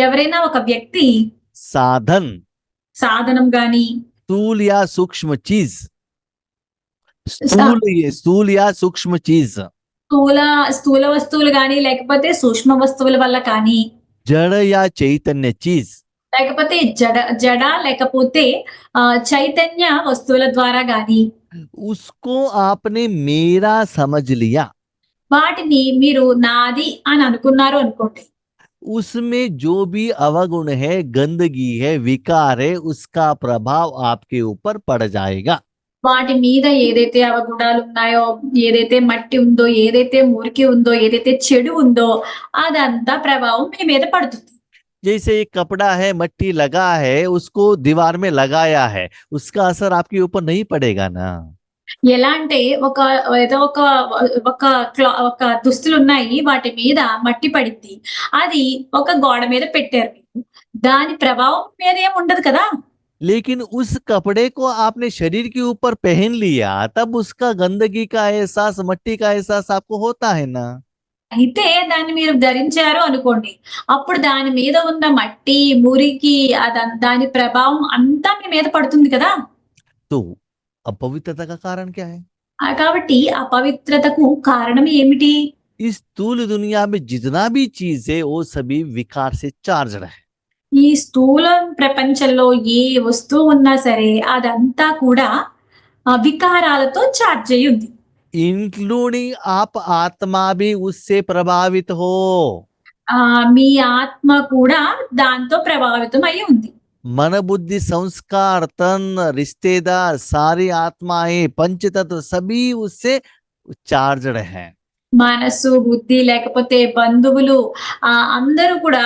ఎవరైనా ఒక వ్యక్తి साधन, సాధనం గాని स्थूल या सूक्ष्म चीज, स्थूल या सूक्ष्म चीज, స్థూల వస్తువులు గాని, లేకపోతే సూక్ష్మ వస్తువుల వల్ల కానీ, जड़ या चैतन्य चीज, లేకపోతే జడ లేకపోతే చైతన్య వస్తువుల ద్వారా గాని उसको आपने मेरा समझ लिया, వాటిని మీరు నాది అని అనుకున్నారు అనుకోండి. उसमें जो भी अवगुण है, गंदगी है, विकार है, उसका प्रभाव आपके ऊपर पड़ जाएगा। వాటి మీద ఏదైతే అవగుణాలు ఉన్నాయో, ఏదైతే మట్టి ఉందో, ఏదైతే మురికి ఉందో, ఏదైతే చెడు ఉందో, అదంతా ప్రభావం మీ మీద పడుతుంది. जैसे एक कपड़ा है, मट्टी लगा है, उसको दीवार में लगाया है, उसका असर आपके ऊपर नहीं पड़ेगा ना। ఎలా అంటే ఏదో ఒక దుస్తులు ఉన్నాయి, వాటి మీద మట్టి పడింది, అది ఒక గోడ మీద పెట్టారు మీరు, దాని ప్రభావం మీద ఏమి ఉండదు కదా. लेकिन उस कपड़े को आपने शरीर के ऊपर पहन लिया, तब उसका गंदगी का एहसास, मट्टी का एहसास आपको होता है ना। అయితే దాన్ని మీరు ధరించారు అనుకోండి, అప్పుడు దాని మీద ఉన్న మట్టి, మురికి, దాని ప్రభావం అంతా మీ మీద పడుతుంది కదా. तो अपवित्रता का कारण क्या है? కాబట్టి అపవిత్రతకు కారణం ఏమిటి? इस स्थूल दुनिया में जितना भी चीज है, वो सभी विकार से चार्जड है। ఈ స్థూల ప్రపంచంలో ఏ వస్తువు ఉన్నా సరే అదంతా కూడా వికారాలతో చార్జ్ అయి ఉంది. इंक्लूडिंग आप आत्मा भी उससे प्रभावित हो। మీ ఆత్మ కూడా దాంతో ప్రభావితం అయి ఉంది. मन बुद्धि संस्कार तन रिश्तेदार सारी आत्माएं पंचतत्व सभी उससे चार्जड है। మనసు, బుద్ధి, లేకపోతే బంధువులు అందరూ కూడా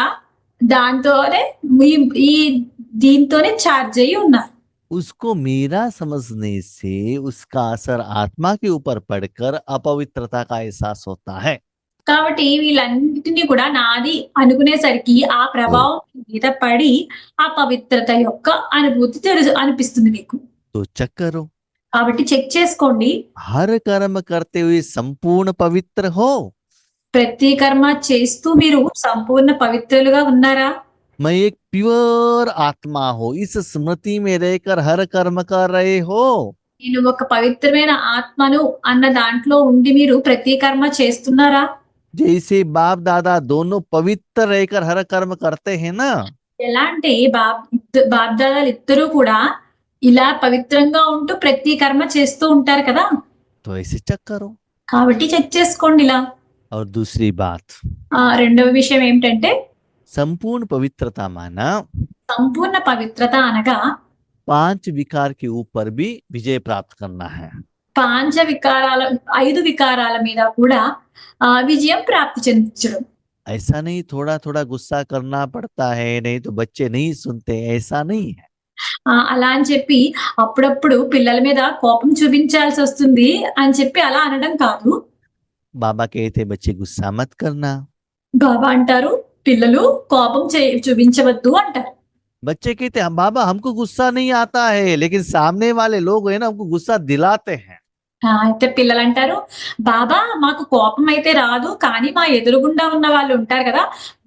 దాంతోనే ఈ దీంతోనే చార్జ్ అయి ఉన్నారు. उसको मेरा समझने से उसका असर आत्मा के ऊपर पड़कर अपवित्रता का एहसास होता है। కాబట్టి వీళ్ళన్నిటినీ కూడా నాది అనుకునేసరికి ఆ ప్రభావం మీద పడి ఆ పవిత్రత యొక్క అనుభూతి అనిపిస్తుంది మీకు. तो चेक करो, కాబట్టి చెక్ చేసుకోండి. हर कर्म करते हुए संपूर्ण पवित्र हो। ప్రతి కర్మ చేస్తూ మీరు సంపూర్ణ పవిత్రులుగా ఉన్నారా? मैं एक प्योर आत्मा हो, इस स्मृति में रहकर हर कर्म कर रहे हो। నేను ఒక పవిత్రమైన ఆత్మను అన్న దాంట్లో ఉండి మీరు ప్రతి కర్మ చేస్తున్నారా? जैसे बाप दादा दोनों पवित्र रहकर हर कर्म करते हैं ना। ఎలా అంటే బాప్దాదాలు ఇద్దరూ కూడా ఇలా పవిత్రంగా ఉంటూ ప్రతి కర్మ చేస్తూ ఉంటారు కదా. तो ऐसे चेक करो। కాబట్టి చెక్ చేసుకోండి ఇలా. और दूसरी बात, రెండవ విషయం ఏమిటంటే संपूर्ण पवित्रता माना సంపూర్ణ పవిత్రత అనగా 5 विकार के ऊपर भी विजय प्राप्त करना है। 5 వికారాల మీద కూడా విజయం ప్రాప్తి చెందించడం. ऐसा नहीं थोड़ा थोड़ा गुस्सा करना पड़ता है, नहीं तो बच्चे नहीं सुनते, ऐसा नहीं है। అలా అని చెప్పి అప్పుడప్పుడు పిల్లల మీద కోపం చూపించాల్సి వస్తుంది అని చెప్పి అలా అనడం కాదు. बाबा कहते बच्चे गुस्सा मत करना। బాబా అంటారు పిల్లలు కోపం చూపించవద్దు అంటారు. बच्चे कहते हम बाबा हमको गुस्सा नहीं आता है, लेकिन सामने वाले लोग है ना हमको गुस्सा दिलाते हैं। అయితే పిల్లలు అంటారు బాబా మాకు కోపం అయితే రాదు, కానీ మా ఎదురుగుండా ఉన్న వాళ్ళు ఉంటారు కదా,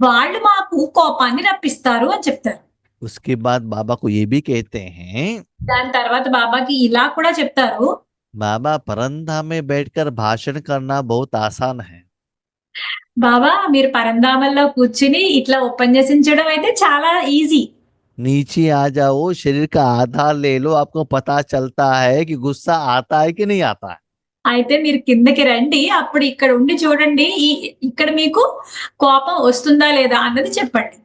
వాళ్ళు మాకు కోపాన్ని రప్పిస్తారు అని చెప్తారు. उसके बाद बाबा को ये भी कहते हैं, దాని తర్వాత బాబాకి ఇలా కూడా చెప్తారు, बाबा परंधाम में बैठकर भाषण करना बहुत आसान है। బాబా మీరు పరంధామంలో కూర్చుని ఇట్లా ఉపన్యసించడం అయితే చాలా ఈజీ. नीचे आ जाओ, शरीर का आधार ले लो, आपको पता चलता है कि गुस्सा आता है कि नहीं आता है। అయితే మీరు కిందకి రండి, అప్పుడు ఇక్కడ ఉండి చూడండి ఇక్కడ మీకు కోపం వస్తుందా లేదా అన్నది చెప్పండి.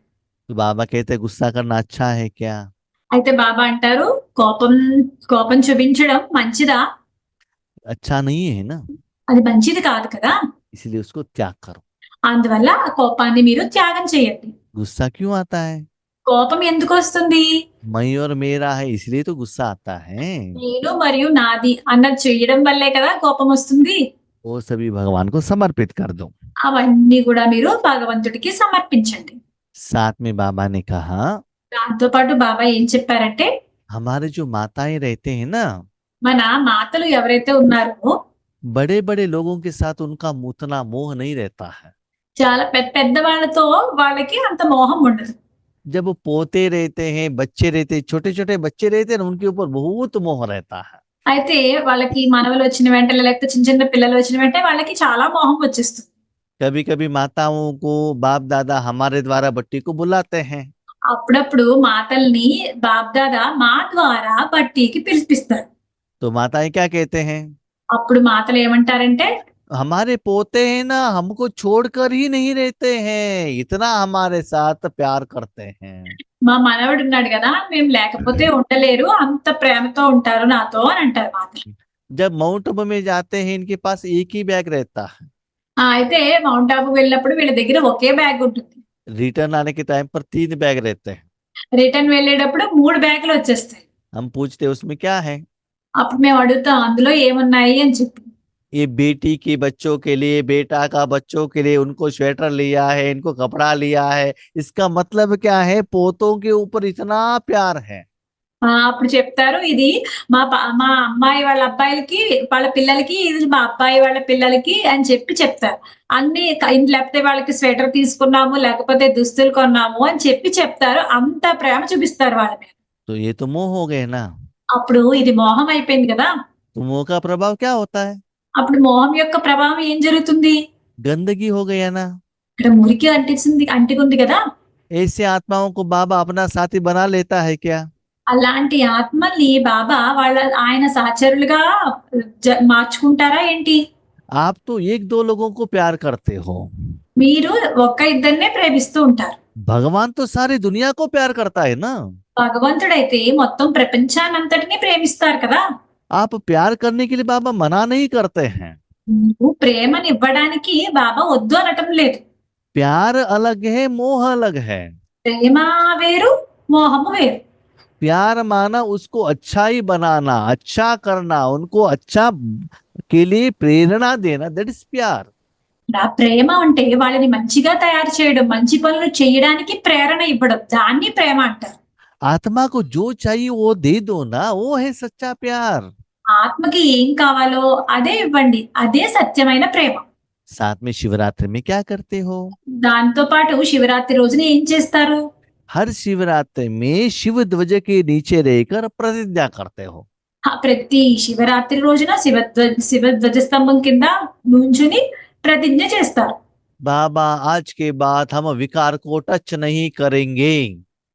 तो बाबा कहते गुस्सा करना अच्छा है क्या? అయితే బాబా అంటారు కోపం చూపించడం మంచిదా? अच्छा नहीं है ना। అది మంచిది కాదు కదా. इसलिए उसको त्याग करो। అందువల్ల ఆ కోపాన్ని మీరు త్యాగం చేయండి. गुस्सा क्यों आता है? కోపం ఎందుకు వస్తుంది? मैं और मेरा है इसलिए तो गुस्सा आता है। నేను మరియు నాది అన్నది చేయడం వల్లే కదా కోపం వస్తుంది. वो सभी भगवान को समर्पित कर दो। అవన్నీ కూడా మీరు భగవంతుడికి సమర్పించండి. साथ में बाबा ने कहा, దాంతో పాటు బాబా ఏం చెప్పారంటే, हमारे जो माताएं रहते हैं ना, మన మాతలు ఎవరైతే ఉన్నారో बड़े बड़े लोगों के साथ उनका उतना मोह नहीं रहता है। చాలా పెద్ద వాళ్ళతో వాళ్ళకి అంత మోహం ఉండదు. जब वो पोते रहते हैं, बच्चे रहते, छोटे छोटे बच्चे रहते हैं, उनके ऊपर बहुत मोह रहता है। అయితే వాళ్ళకి మనవలు వచ్చిన వెంటనే లేకపోతే చిన్న చిన్న పిల్లలు వచ్చిన వెంటనే వాళ్ళకి చాలా మోహం వచ్చేస్తుంది. कभी कभी माताओं को बाप दादा हमारे द्वारा बट्टी को बुलाते हैं। అప్పుడప్పుడు మాతల్ని బాబ్దాదా మా ద్వారా బట్టీకి పిలిపిస్తారు. तो माताएं क्या कहते हैं? అప్పుడు మాతలు ఏమంటారంటే, हमारे पोते हैं ना, हमको छोड़कर ही नहीं रहते हैं, इतना हमारे साथ प्यार करते हैं। మా మనవడు ఉన్నాడు కదా, మేము లేకపోతే ఉండలేరు, అంత ప్రేమతో ఉంటారు నాతో అని అంటారు మాతలు. जब माउंट आबू में जाते हैं, इनके पास एक ही बैग रहता है। అయితే మౌంట్ ఆబు వెళ్ళినప్పుడు వీళ్ళ దగ్గర ఒకే బ్యాగ్ ఉంటుంది. रिटर्न आने के टाइम पर 3 बैग रहते हैं। రిటర్న్ వెళ్ళేటప్పుడు 3 బ్యాగులు వచ్చేస్తాయి. हम पूछते उसमें क्या है? అప్పుడు మేము అడుగుతాం అందులో ఏమున్నాయి అని చెప్పి. ये बेटी के बच्चों के लिए, बेटा का बच्चों के लिए उनको स्वेटर लिया है, इनको कपड़ा लिया है। इसका मतलब क्या है? पोतों के ऊपर इतना प्यार है। అప్పుడు చెప్తారు ఇది మా అమ్మాయి వాళ్ళ అబ్బాయిలకి వాళ్ళ పిల్లలకి, ఇది మా అబ్బాయి వాళ్ళ పిల్లలకి అని చెప్పి చెప్తారు. అన్ని లేకపోతే వాళ్ళకి స్వెటర్ తీసుకున్నాము లేకపోతే దుస్తులు కొన్నాము అని చెప్పి చెప్తారు. అంత ప్రేమ చూపిస్తారు వాళ్ళ మీద. तो ये तो मोह हो गए ना। అప్పుడు ఇది మోహం అయిపోయింది కదా. तो मोह का प्रभाव क्या होता है? అప్పుడు మోహం యొక్క ప్రభావం ఏం జరుగుతుంది? गंदगी हो गया ना। ఇక్కడ మురికి అంటికుంది కదా. ऐसे आत्माओं को बाबा अपना साथी बना लेता है क्या? అలాంటి ఆత్మల్ని బాబా ఆయన సహచరులుగా మార్చుకుంటారా ఏంటి? आप तो 1-2 लोगों को प्यार करते हो। మీరు ఒక్క ఇద్దరినే ప్రేమిస్తూ ఉంటారు. भगवान तो सारी दुनिया को प्यार करता है ना। భగవంతుడైతే మొత్తం ప్రపంచాన్నంతటిని ప్రేమిస్తారు కదా. आप प्यार करने के लिए बाबा मना नहीं करते हैं। నువ్వు ప్రేమనివ్వడానికి బాబా వద్దు అనటం లేదు. प्यार अलग है, मोह अलग है। ప్రేమ వేరు, మోహము వేరు. प्यार माना उसको अच्छा ही बनाना, अच्छा करना, उनको अच्छा के लिए प्रेरणा देना, दैट इज प्यार। ప్రేమ అంటే వాళ్ళని మంచిగా తయారు చేయడం, మంచి పనులు చేయడానికి ప్రేరణ ఇవ్వడం, దాన్ని ప్రేమ అంటారు. आत्मा को जो चाहिए वो दे दो ना, वो है सच्चा प्यार। ఆత్మకి ఏం కావాలో అదే ఇవ్వండి, అదే సత్యమైన ప్రేమ. साथ में शिवरात्रि में क्या करते हो? దాంతో పాటు శివరాత్రి రోజున ఏం చేస్తారు? हर शिवरात्रि में शिव ध्वज के नीचे रहकर प्रतिज्ञा करते हो। ప్రతి శివరాత్రి రోజున శివ ధ్వజస్తంభం కింద నుంచుని ప్రతిజ్ఞ చేస్తారు. बाबा आज के बाद हम विकार को टच नहीं करेंगे।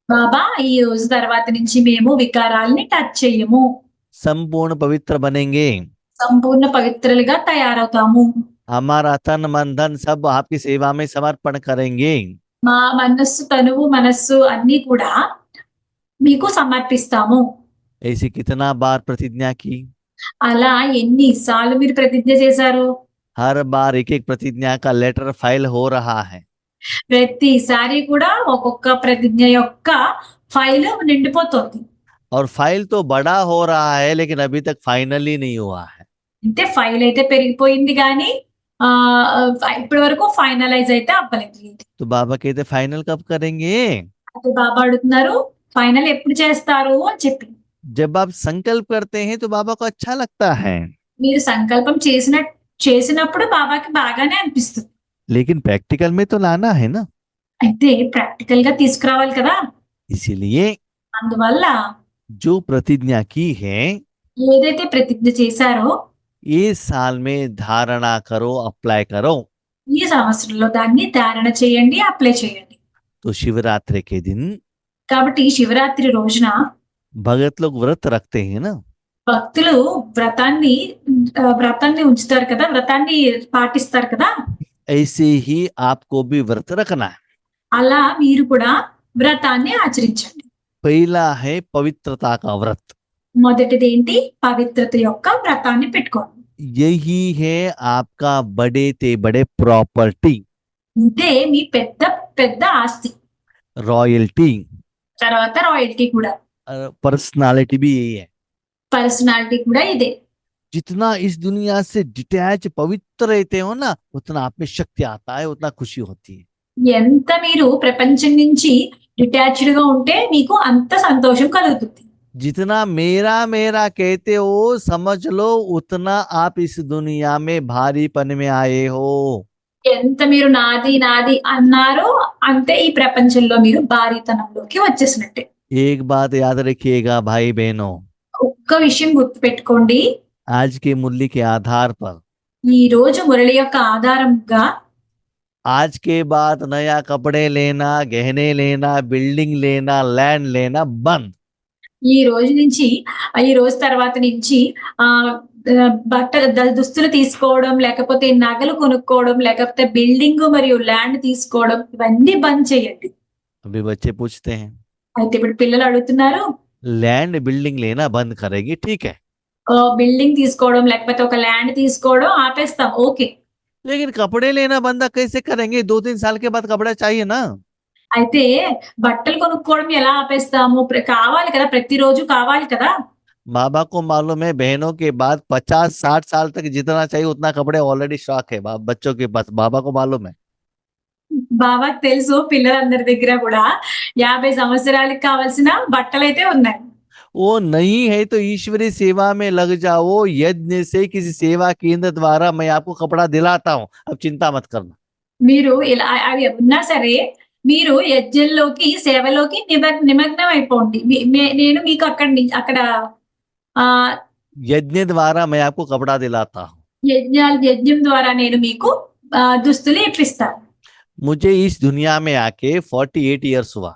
బాబా ఈ రోజు తర్వాత నుంచి మేము వికారాలని టచ్ చెయ్యము, संपूर्ण पवित्र बनेंगे। సంపూర్ణ పవిత్రులుగా తయారవుతాము. हमारा तन मन धन सब आपकी सेवा में समर्पण करेंगे। మా మనస్సు, తనువు, మనస్సు అన్ని కూడా మీకు సమర్పిస్తాము. ऐसी कितना बार प्रतिज्ञा की? అలా ఎన్నిసార్లు మీరు ప్రతిజ్ఞ చేశారు? हर बार एक एक प्रतिज्ञा का लेटर फाइल हो रहा है। ప్రతిసారి కూడా ఒక్కొక్క ప్రతిజ్ఞ యొక్క ఫైల్ నిండిపోతుంది. और फाइल तो बड़ा हो रहा है, लेकिन अभी तक फाइनली नहीं हुआ है। అంటే ఫైల్ అయితే పెరిగిపోయింది కానీ ఇప్పటి వరకు ఫైనలైజ్ అయితే అవ్వలేదు. तो बाबा कहते फाइनल कब करेंगे? అయితే బాబా అడుగుతున్నారు ఫైనల్ ఎప్పుడు చేస్తారు అని చెప్పి. जब आप संकल्प करते हैं तो बाबा को अच्छा लगता है, మీరు సంకల్పం చేసినప్పుడు బాబాకి బాగానే అనిపిస్తుంది. लेकिन प्रैक्टिकल में तो लाना है ना। అయితే ప్రాక్టికల్ గా తీసుకురావాలి కదా. इसीलिए అందువల్ల जो प्रतिज्ञा की है, ఏదైతే ప్రతిజ్ఞ చేశారో ये साल में धारणा करो, अप्लाई करो। ఈ సంవత్సరంలో దాన్ని ధారణ చేయండి, అప్లై చేయండి. तो शिवरात्रि के दिन కాబట్టి శివరాత్రి రోజున भगत लोग व्रत रखते हैं ना। భక్తులు వ్రతాన్ని ఉంచుతారు కదా, వ్రతాన్ని పాటిస్తారు కదా. ऐसे ही आपको भी व्रत रखना है। అలా మీరు కూడా వ్రతాన్ని ఆచరించండి. पहला है पवित्रता का व्रत। మొదటిది ఏంటి? పవిత్రత యొక్క వ్రతాన్ని పెట్టుకోండి. यही है आपका बड़े ते बड़े प्रॉपर्टी, ఇదే మీ పెద్ద పెద్ద ఆస్తి. रॉयल्टी, తర్వాత రాయల్టీ కూడా, पर्सनालिटी भी यही है। పర్సనాలిటీ కూడా ఇదే. जितना इस दुनिया से डिटैच पवित्र रहते हो ना, उतना आप में शक्ति आता है, उतना खुशी होती है। ఎంత మీరు ప్రపంచం నుంచి డిటాచ్డ్ గా ఉంటే మీకు అంత సంతోషం కలుగుతుంది. जितना मेरा मेरा कहते हो, समझ लो उतना आप इस दुनिया में भारीपन में आए हो। ఎంత మీరు నాది నాది అన్నారో అంతే ఈ ప్రపంచంలో మీరు భారీతనంలోకి వచ్చేసినట్టే. एक बात याद रखिएगा भाई बहनों, ఒక్క విషయం గుర్తుపెట్టుకోండి, आज के मूल्य के आधार पर ఈ రోజు మురళి యొక్క ఆధారంగా आज के बाद नया कपड़े लेना, गहने लेना, बिल्डिंग लेना, लैंड लेना बंद। ఈ రోజు నుంచి ఈ రోజు తర్వాత నుంచి ఆ బట్టలు దుస్తులు తీసుకోవడం, లేకపోతే నగలు కొనుక్కోవడం, లేకపోతే బిల్డింగ్ మరియు ల్యాండ్ తీసుకోవడం ఇవన్నీ బంద్ చేయండి. अभी बच्चे पूछते हैं అయితే ఇప్పుడు పిల్లలు అడుగుతున్నారు, लैंड बिल्डिंग लेना बंद करेगी, ठीक है, బిల్డింగ్ తీసుకోవడం లేకపోతే ఒక ల్యాండ్ తీసుకోవడం ఆపేస్తాం, ఓకే. लेकिन कपड़े लेना बंद कैसे करेंगे? 2-3 साल के बाद कपड़ा चाहिए ना। అయితే బట్టలు కొనుక్కోవడం ఎలా ఆపేస్తాము? కావాలి కదా, ప్రతిరోజు కావాలి కదా. बाबा को मालूम है बहनों के बाद 50-60 साल तक जितना चाहिए उतना कपड़े ऑलरेडी स्टॉक है बच्चों के पास, बाबा को मालूम है। బాబాకి తెలుసు పిల్లలందరి దగ్గర కూడా 50 సంవత్సరాలకు కావాల్సిన బట్టలైతే ఉన్నాయి. वो नहीं है तो ईश्वरी सेवा में लग जाओ, यज्ञ से किसी सेवा केंद्र द्वारा मैं आपको कपड़ा दिलाता हूँ, अब चिंता मत करना। మీరు ఇలా అవి ఉన్నా సరే మీరు యజ్ఞంలోకి సేవలోకి నిమగ్నం అయిపోండి. నేను మీకు అక్కడ ఆ यज्ञ द्वारा मैं आपको कपड़ा दिलाता हूँ। యజ్ఞం ద్వారా నేను మీకు దుస్తులు ఇప్పిస్తాను. मुझे इस दुनिया में आके 48 इयर्स हुआ।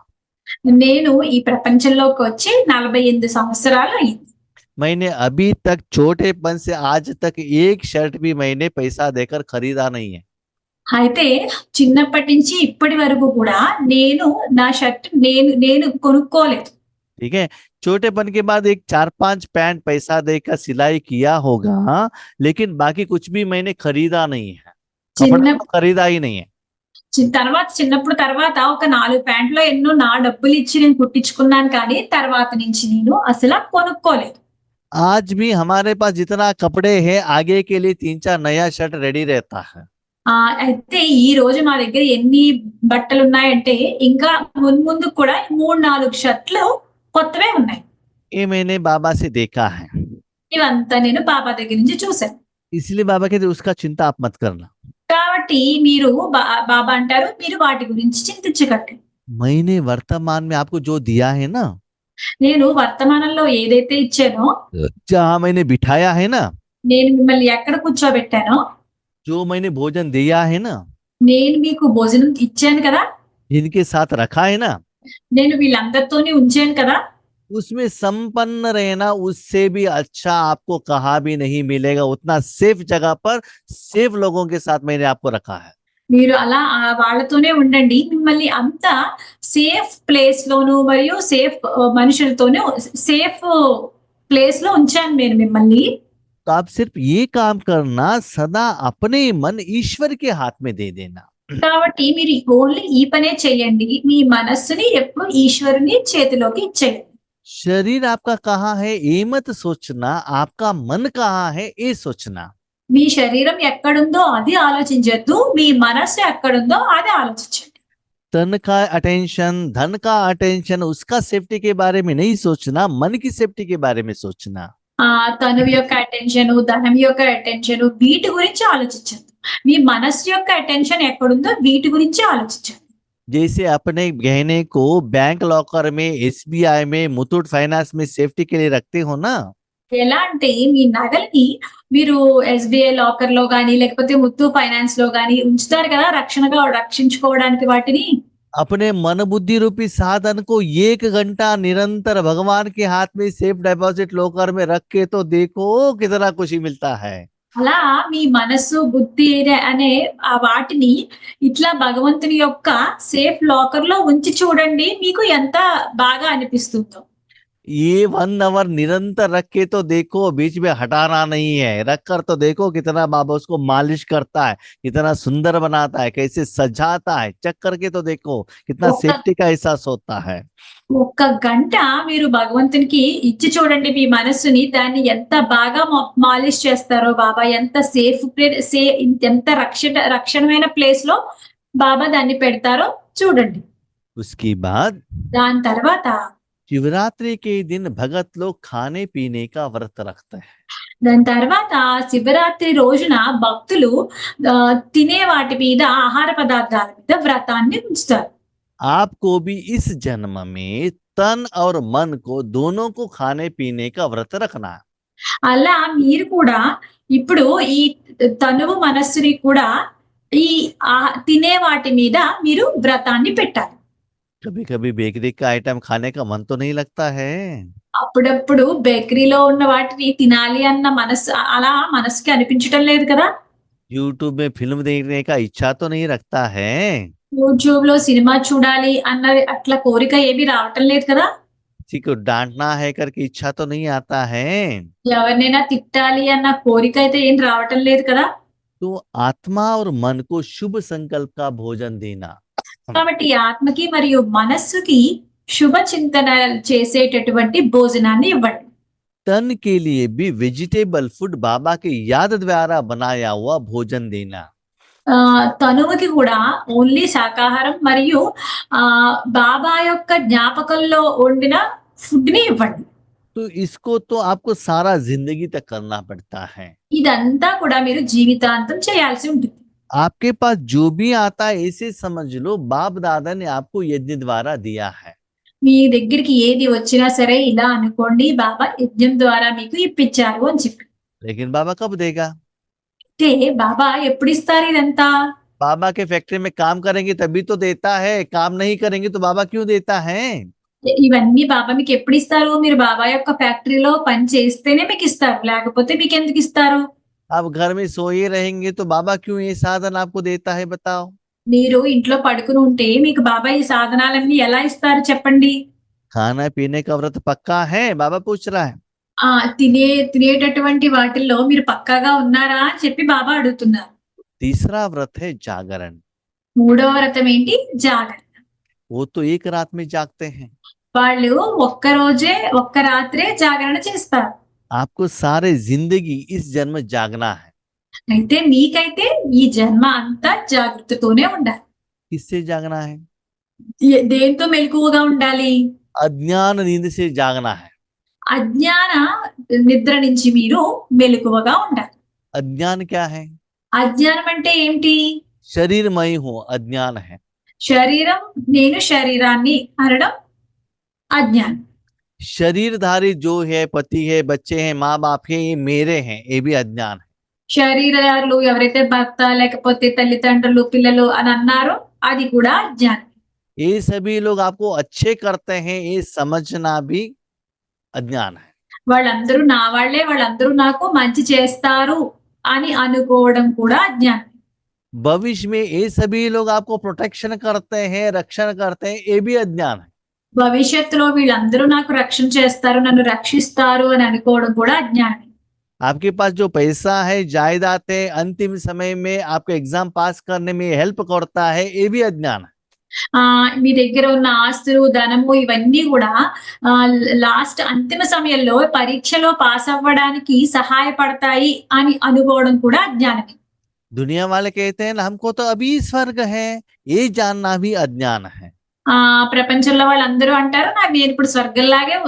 నేను ఈ ప్రపంచంలోకి వచ్చి 48 సంవత్సరాలు అయింది. मैंने अभी तक छोटेपन से आज तक एक शर्ट भी मैंने पैसा देकर खरीदा नहीं है। అయితే చిన్నప్పటి నుంచి ఇప్పటి వరకు కూడా నేను నా షర్ట్ నేను కొనుక్కోలేదు. ठीक है, छोटेपन के बाद एक 4-5 पैंट पैसा देकर सिलाई किया होगा, लेकिन बाकी कुछ भी मैंने खरीदा नहीं है, कपड़ा तो खरीदा ही नहीं है। చిన్నప్పుడు తర్వాత ఒక 4 ప్యాంట్లో ఎన్నో నా డబ్బులు ఇచ్చి నేను కుట్టించుకున్నాను, కానీ తర్వాత నుంచి నేను అసలు కొనుక్కోలేదు. आज भी हमारे पास जितना कपड़े हैं आगे के लिए 3-4 नया शर्ट रेडी रहता है। అయితే ఈ రోజు మా దగ్గర ఎన్ని బట్టలు ఉన్నాయంటే ఇంకా ముందు కూడా 3-4 షర్ట్లు కొత్తవే ఉన్నాయి. ये मैंने बाबा से देखा है, ఇవంతా నేను బాబా దగ్గర నుంచి చూశాను. इसलिए बाबा कहते उसका चिंता आप मत करना। కాబట్టి మీరు బాబా అంటారు మీరు వాటి గురించి చింతించకండి. मैंने वर्तमान में आपको जो दिया है ना, నేను వర్తమానంలో ఏదైతే ఇచ్చానో, जहाँ मैंने बिठाया है ना, నేను మిమ్మల్ని ఎక్కడ కూర్చోబెట్టానో, जो मैंने भोजन दिया है ना, నేను మీకు భోజనం ఇచ్చాను కదా, जिनके साथ रखा है ना, నేను వీళ్ళందరితోని ఉంచాను కదా, उसमें संपन्न रहना, उससे भी अच्छा आपको कहा भी नहीं मिलेगा। उतना सेफ जगह पर सेफ लोगों के साथ मैंने आपको रखा है। మీరు అలా వాళ్ళతోనే ఉండండి. మిమ్మల్ని అంత సేఫ్ ప్లేస్ లోను మరియు సేఫ్ మనుషులతోనే సేఫ్ ప్లేస్ లో ఉంచాను నేను మిమ్మల్ని. तो आप सिर्फ ये काम करना, सदा अपने मन ईश्वर के हाथ में दे देना। కాబట్టి మీరు ఓన్లీ ఈ పనే చేయండి, మీ మనస్సుని ఎప్పుడు ఈశ్వరుని చేతిలోకి ఇచ్చేయండి. शरीर आपका कहाँ है ये मत सोचना, आपका मन कहाँ है ये सोचना। మీ శరీరం ఎక్కడుందో అది ఆలోచించొద్దు, మీ మనస్సు ఎక్కడుందో అది ఆలోచించండి. तन का अटेंशन, धन का अटेंशन, उसका सेफ्टी के बारे में नहीं सोचना, मन की सेफ्टी के बारे में सोचना। తనువు యొక్క అటెన్షన్, ధనం యొక్క అటెన్షన్, వీటి గురించి ఆలోచించండి. మీ మనస్సు యొక్క అటెన్షన్ ఎక్కడుందో వీటి గురించి ఆలోచించండి. जैसे अपने गहने को बैंक लॉकर में, SBI में, मुथूट फाइनेंस में सेफ्टी के लिए रखते हो ना, ఎలా అంటే మీ నగల్ని మీరు SBI లాకర్ లో గానీ లేకపోతే ముత్తూ ఫైనాన్స్ లో గానీ ఉంచుతారు కదా, రక్షించుకోవడానికి వాటిని. अपने मन बुद्धि रूपी साधन को 1 घंटा निरंतर भगवान के हाथ में सेफ डिपॉजिट लॉकर में रख के तो देखो कितना खुशी मिलता है। అలా మీ మనస్సు బుద్ధి అనే ఆ వాటిని ఇట్లా భగవంతుని యొక్క సేఫ్ లాకర్ లో ఉంచి చూడండి, మీకు ఎంత బాగా అనిపిస్తుందో. ये 1 आवर निरंतर रख के तो देखो, बीच में हटाना नहीं है, रख कर तो देखो कितना बाबा उसको मालिश करता है, कितना सुंदर बनाता है, कैसे सजाता है, चेक करके तो देखो कितना ఒక్క सेफ्टी का एहसास होता है। ఒక్క గంట మీరు భగవంతునికి ఇచ్చి చూడండి మీ మనస్సుని. దాన్ని ఎంత బాగా మాలిష్ చేస్తారో బాబా. ఎంత సేఫ్ ఎంత రక్షణమైన ప్లేస్‌లో బాబా దాన్ని పెడతారో చూడండి. उसके बाद దాని తర్వాత शिवरात्रि के दिन भगत लोग खाने पीने का व्रत रखते हैं। దాని తర్వాత శివరాత్రి రోజున భక్తులు తినే వాటి మీద, ఆహార పదార్థాల మీద వ్రతాన్ని ఉంచుతారు. आपको भी इस जन्म में तन और मन को दोनों को खाने पीने का व्रत रखना है। అలా మీరు కూడా ఇప్పుడు ఈ తనువు మనస్సుని కూడా ఈ తినే వాటి మీద మీరు వ్రతాన్ని పెట్టాలి. कभी कभी बेकरी का आइटम खाने का मन तो नहीं लगता है। అప్పుడప్పుడు బేకరీలో ఉన్న వాటిని తినాలి అన్న అలా మనసుకి అనిపించటం లేదు కదా. यूट्यूब में फिल्म देखने का इच्छा तो नहीं रखता है। యూట్యూబ్ లో సినిమా చూడాలి అన్న అట్లా కోరిక ఏమీ రావటం లేదు కదా. किसी को डांटना है करके इच्छा तो नहीं आता है। ఎవరినైనా తిట్టాలి అన్న కోరిక అయితే ఏం రావటం లేదు కదా. तो आत्मा और मन को शुभ संकल्प का भोजन देना। కాబట్టి ఆత్మకి మరియు మనస్సుకి శుభ చింతన చేసేటటువంటి భోజనాన్ని ఇవ్వండి. तन के लिए भी वेजिटेबल फूड बाबा की याद द्वारा बनाया हुआ भोजन देना। తనువుకి కూడా ఓన్లీ శాకాహారం మరియు బాబా యొక్క జ్ఞాపకంలో వండిన ఫుడ్ ని ఇవ్వండి. तो इसको तो आपको सारा जिंदगी तक करना पड़ता है। ఇదంతా కూడా మీరు జీవితాంతం చేయాల్సి ఉంటుంది. आपके पास जो भी आता है ऐसे समझ लो बाप दादा ने आपको यज्ञ द्वारा दिया है। మీ దగ్గరికి ఏది వచ్చినా సరే ఇలా అనుకోండి, బాబా యజ్ఞం ద్వారా మీకు ఇప్పించారు అని చెప్పి. लेकिन बाबा कब देगा? అంటే బాబా ఎప్పుడు ఇస్తారు ఇదంతా? बाबा के फैक्ट्री में काम करेंगे तभी तो देता है, काम नहीं करेंगे तो बाबा क्यों देता है? ఇవన్నీ బాబా మీకు ఎప్పుడు ఇస్తారు? మీరు బాబా యొక్క ఫ్యాక్టరీలో పని చేస్తేనే మీకు ఇస్తారు, లేకపోతే మీకు ఎందుకు ఇస్తారు? आप घर में सोए रहेंगे तो बाबा क्यों ये साधन आपको देता है बताओ? మీరు ఇంట్లో పడుకుని ఉంటే మీకు బాబా ఈ సాధనాలన్నీ ఎలా ఇస్తారు చెప్పండి? खाना पीने का व्रत पक्का है? बाबा पूछ रहा है। తినేటటువంటి వాటిల్లో మీరు పక్కాగా ఉన్నారా అని చెప్పి బాబా అడుగుతున్నారు. तीसरा व्रत है जागरण। మూడవ వ్రతం ఏంటి? జాగరణ. वो तो एक रात में जागते हैं। వాళ్ళు ఒక్క రాత్రే జాగరణ చేస్తారు. आपको सारे जिंदगी इस जन्म जागना है। అయితే మీకైతే ఈ జన్మ అంతా జాగ్రత్తతోనే ఉండాలి. किससे जागना है? దేంతో మెలకువగా ఉండాలి? अज्ञान नींद से जागना है। అజ్ఞాన నిద్ర నుంచి మీరు మెలకువగా ఉండాలి. अज्ञान क्या है? అజ్ఞానం అంటే ఏంటి? शरीरमय हूं, अज्ञान है। శరీరం, నేను శరీరాన్ని అనడం అజ్ఞానం. शरीरधारी जो है, पति है, बच्चे हैं, माँ बाप है, ये मेरे हैं, ये भी अज्ञान है। శరీరాలు ఎవరైతే భర్త లేకపోతే తల్లిదండ్రులు పిల్లలు అని అన్నారో అది కూడా అజ్ఞానం. ये सभी लोग आपको अच्छे करते हैं, ये समझना भी अज्ञान है। వాళ్ళందరూ నా వాళ్ళే, వాళ్ళందరూ నాకు మంచి చేస్తారు అని అనుకోవడం కూడా అజ్ఞానం. भविष्य में ये सभी लोग आपको प्रोटेक्शन करते हैं, रक्षण करते हैं, ये भी अज्ञान है। భవిష్యత్తులో వీళ్ళందరూ నాకు రక్షణ చేస్తారు, నన్ను రక్షిస్తారు అని అనుకోవడం కూడా అజ్ఞానం. आपके पास जो पैसा है, जायदाद है, अंतिम समय में आपको एग्जाम पास करने में हेल्प करता है, ये भी अज्ञान है। మీ దగ్గర ఉన్న ఆస్తులు, ధనము ఇవన్నీ కూడా లాస్ట్ అంతిమ సమయంలో పరీక్షలో పాస్ అవ్వడానికి సహాయపడతాయి అని అనుకోవడం కూడా అజ్ఞానమే. दुनिया वाले कहते हैं ना हमको तो अभी स्वर्ग है, ये जानना भी अज्ञान है। ప్రపంచంలో వాళ్ళందరూ అంటారు నేను ఇప్పుడు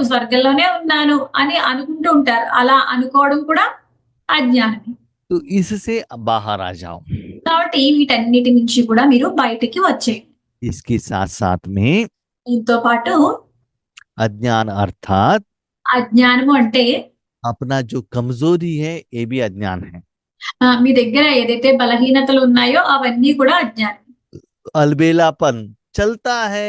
స్వర్గంలోనే ఉన్నాను అని అనుకుంటూ ఉంటారు. అలా అనుకోవడం కూడా అజ్ఞానమే. तो इससे बाहर आ जाओ। కాబట్టి వీటన్నిటి నుంచి కూడా మీరు బయటికి వచ్చేయండి. इसके साथ साथ में దీంతో పాటు अज्ञान अर्थात అజ్ఞానము అంటే अपना जो कमजोरी है, ये भी अज्ञान है। మీ దగ్గర ఏదైతే బలహీనతలు ఉన్నాయో అవన్నీ కూడా అజ్ఞానం. अलबेलापन चलता है,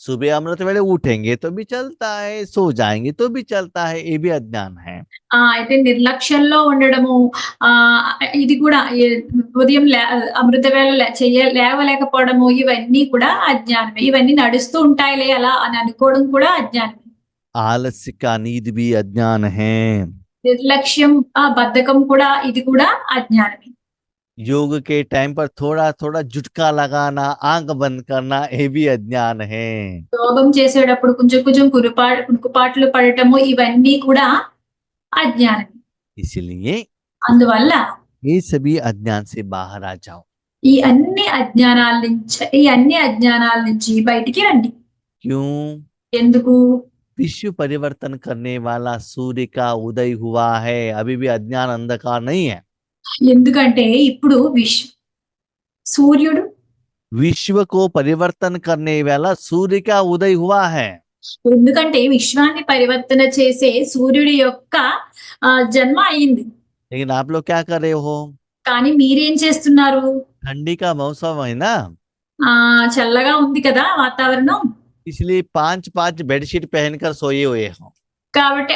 सुबह अमृत वेले उठेंगे तो भी चलता है, सो जाएंगे तो भी चलता है, ये भी अज्ञान है। అయితే నిర్లక్ష్యంలో ఉండడము, ఇది కూడా ఉదయం అమృత వేళ లేవలేకపోవడము ఇవన్నీ కూడా అజ్ఞానమే. ఇవన్నీ నడుస్తూ ఉంటాయిలే అలా అని అనుకోవడం కూడా అజ్ఞానమే. आलस्य का नींद भी अज्ञान है। నిర్లక్ష్యం బద్ధకం కూడా ఇది కూడా అజ్ఞానమే. योग के टाइम पर थोड़ा थोड़ा झुटका लगाना, आंख बंद करना, ये भी अज्ञान है। యోగం చేసేటప్పుడు కొంచెం కొంచెం కునుకుపాట్లు పడటము ఇవన్నీ కూడా అజ్ఞానమే. इसलिए అందువల్ల ये सभी अज्ञान से बाहर आ जाओ। ఈ అన్ని అజ్ఞానాల నుంచి బయటికి రండి. क्यों? ఎందుకు? विश्व परिवर्तन करने वाला सूर्य का उदय हुआ है, अभी भी अज्ञान अंधकार नहीं है। ఎందుకంటే ఇప్పుడు సూర్యుడు विश्व को परिवर्तन करने वाला सूर्य का उदय हुआ है। ఎందుకంటే విశ్వాన్ని పరివర్తన చేసే సూర్యుడి యొక్క జన్మ అయింది. लेकिन आप लोग क्या कर रहे हो? కానీ మీరేం చేస్తున్నారు? ठंडी का मौसम है ना, చల్లగా ఉంది కదా వాతావరణం. इसलिए 5 बेडशीट पहनकर सोए हुए हो। కాబట్టి